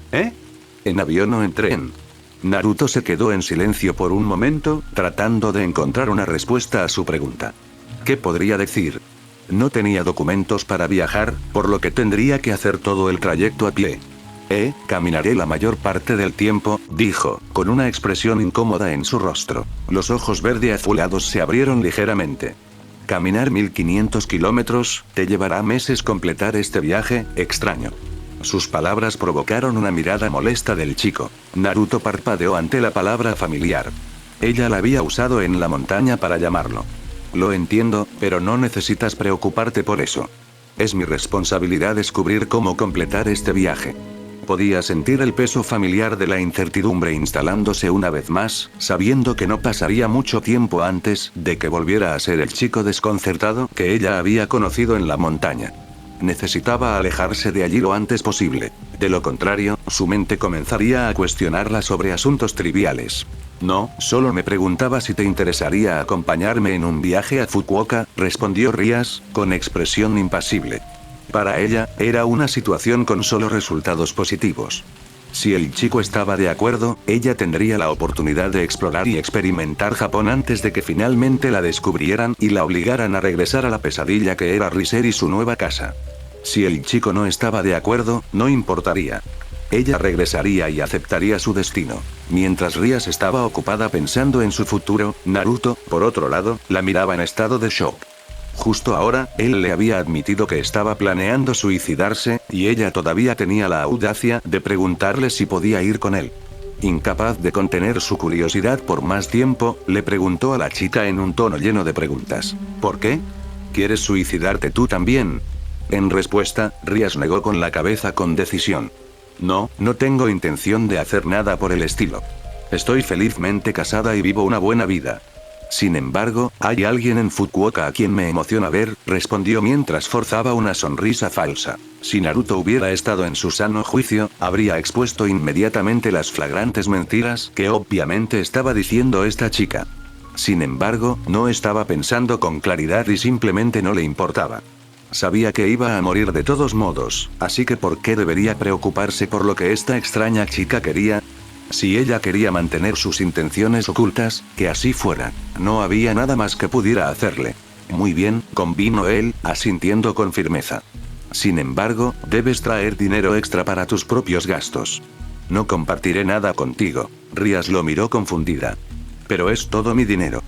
¿En avión o en tren? Naruto se quedó en silencio por un momento, tratando de encontrar una respuesta a su pregunta. ¿Qué podría decir? No tenía documentos para viajar, por lo que tendría que hacer todo el trayecto a pie. Caminaré la mayor parte del tiempo, dijo, con una expresión incómoda en su rostro. Los ojos verde azulados se abrieron ligeramente. Caminar 1500 kilómetros, te llevará meses completar este viaje, extraño. Sus palabras provocaron una mirada molesta del chico. Naruto parpadeó ante la palabra familiar. Ella la había usado en la montaña para llamarlo. Lo entiendo, pero no necesitas preocuparte por eso. Es mi responsabilidad descubrir cómo completar este viaje. Podía sentir el peso familiar de la incertidumbre instalándose una vez más, sabiendo que no pasaría mucho tiempo antes de que volviera a ser el chico desconcertado que ella había conocido en la montaña. Necesitaba alejarse de allí lo antes posible. De lo contrario, su mente comenzaría a cuestionarla sobre asuntos triviales. No, solo me preguntaba si te interesaría acompañarme en un viaje a Fukuoka, respondió Rias, con expresión impasible. Para ella, era una situación con solo resultados positivos. Si el chico estaba de acuerdo, ella tendría la oportunidad de explorar y experimentar Japón antes de que finalmente la descubrieran y la obligaran a regresar a la pesadilla que era Riser y su nueva casa. Si el chico no estaba de acuerdo, no importaría. Ella regresaría y aceptaría su destino. Mientras Rias estaba ocupada pensando en su futuro, Naruto, por otro lado, la miraba en estado de shock. Justo ahora, él le había admitido que estaba planeando suicidarse, y ella todavía tenía la audacia de preguntarle si podía ir con él. Incapaz de contener su curiosidad por más tiempo, le preguntó a la chica en un tono lleno de preguntas. ¿Por qué? ¿Quieres suicidarte tú también? En respuesta, Rias negó con la cabeza con decisión. No, no tengo intención de hacer nada por el estilo. Estoy felizmente casada y vivo una buena vida. Sin embargo, hay alguien en Fukuoka a quien me emociona ver, respondió mientras forzaba una sonrisa falsa. Si Naruto hubiera estado en su sano juicio, habría expuesto inmediatamente las flagrantes mentiras que obviamente estaba diciendo esta chica. Sin embargo, no estaba pensando con claridad y simplemente no le importaba. Sabía que iba a morir de todos modos, así que ¿por qué debería preocuparse por lo que esta extraña chica quería? Si ella quería mantener sus intenciones ocultas, que así fuera. No había nada más que pudiera hacerle. Muy bien, convino él, asintiendo con firmeza. Sin embargo, debes traer dinero extra para tus propios gastos. No compartiré nada contigo. Rias lo miró confundida. Pero es todo mi dinero.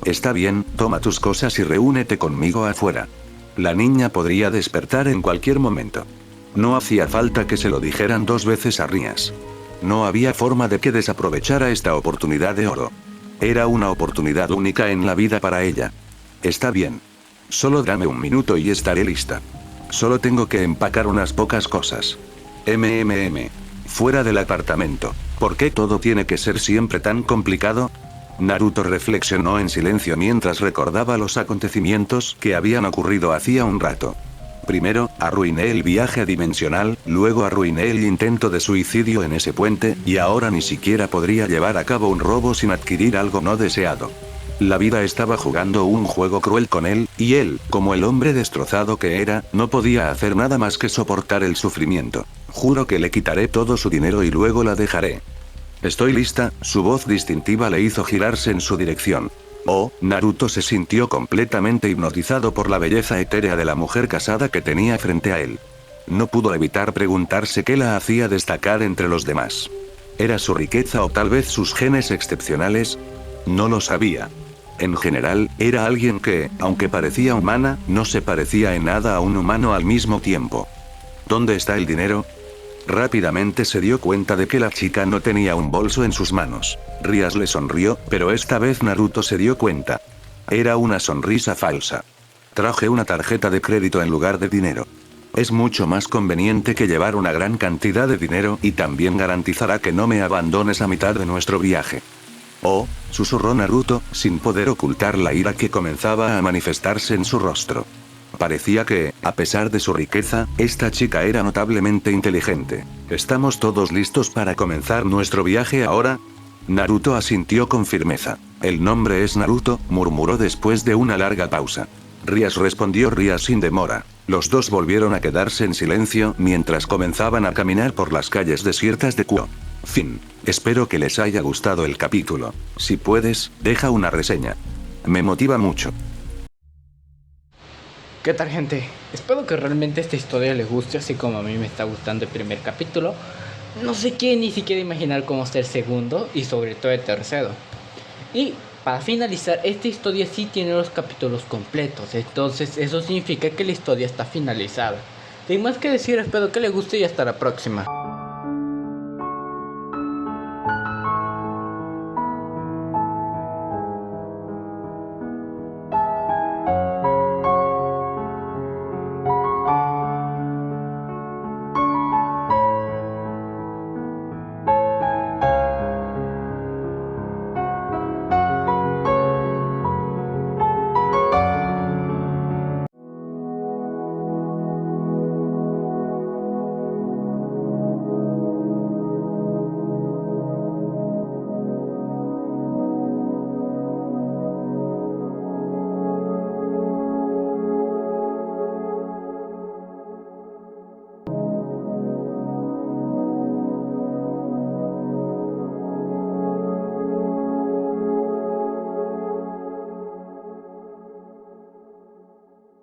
Está bien, toma tus cosas y reúnete conmigo afuera. La niña podría despertar en cualquier momento. No hacía falta que se lo dijeran 2 veces a Rias. No había forma de que desaprovechara esta oportunidad de oro. Era una oportunidad única en la vida para ella. Está bien. Solo dame 1 minuto y estaré lista. Solo tengo que empacar unas pocas cosas. Fuera del apartamento. ¿Por qué todo tiene que ser siempre tan complicado? Naruto reflexionó en silencio mientras recordaba los acontecimientos que habían ocurrido hacía un rato. Primero, arruiné el viaje dimensional, luego arruiné el intento de suicidio en ese puente, y ahora ni siquiera podría llevar a cabo un robo sin adquirir algo no deseado. La vida estaba jugando un juego cruel con él, y él, como el hombre destrozado que era, no podía hacer nada más que soportar el sufrimiento. Juro que le quitaré todo su dinero y luego la dejaré. Estoy lista, su voz distintiva le hizo girarse en su dirección. Oh, Naruto se sintió completamente hipnotizado por la belleza etérea de la mujer casada que tenía frente a él. No pudo evitar preguntarse qué la hacía destacar entre los demás. ¿Era su riqueza o tal vez sus genes excepcionales? No lo sabía. En general, era alguien que, aunque parecía humana, no se parecía en nada a un humano al mismo tiempo. ¿Dónde está el dinero? Rápidamente se dio cuenta de que la chica no tenía un bolso en sus manos. Rias le sonrió, pero esta vez Naruto se dio cuenta. Era una sonrisa falsa. Traje una tarjeta de crédito en lugar de dinero. Es mucho más conveniente que llevar una gran cantidad de dinero y también garantizará que no me abandones a mitad de nuestro viaje. Oh, susurró Naruto, sin poder ocultar la ira que comenzaba a manifestarse en su rostro. Parecía que, a pesar de su riqueza, esta chica era notablemente inteligente. ¿Estamos todos listos para comenzar nuestro viaje ahora? Naruto asintió con firmeza. El nombre es Naruto, murmuró después de una larga pausa. Rias respondió Rias sin demora. Los dos volvieron a quedarse en silencio mientras comenzaban a caminar por las calles desiertas de Kuo. Fin. Espero que les haya gustado el capítulo. Si puedes, deja una reseña. Me motiva mucho. ¿Qué tal, gente? Espero que realmente esta historia les guste, así como a mí me está gustando el primer capítulo. No sé quién ni siquiera imaginar cómo está el segundo y sobre todo el tercero. Y para finalizar, esta historia sí tiene los capítulos completos, entonces eso significa que la historia está finalizada. Sin más que decir, espero que les guste y hasta la próxima.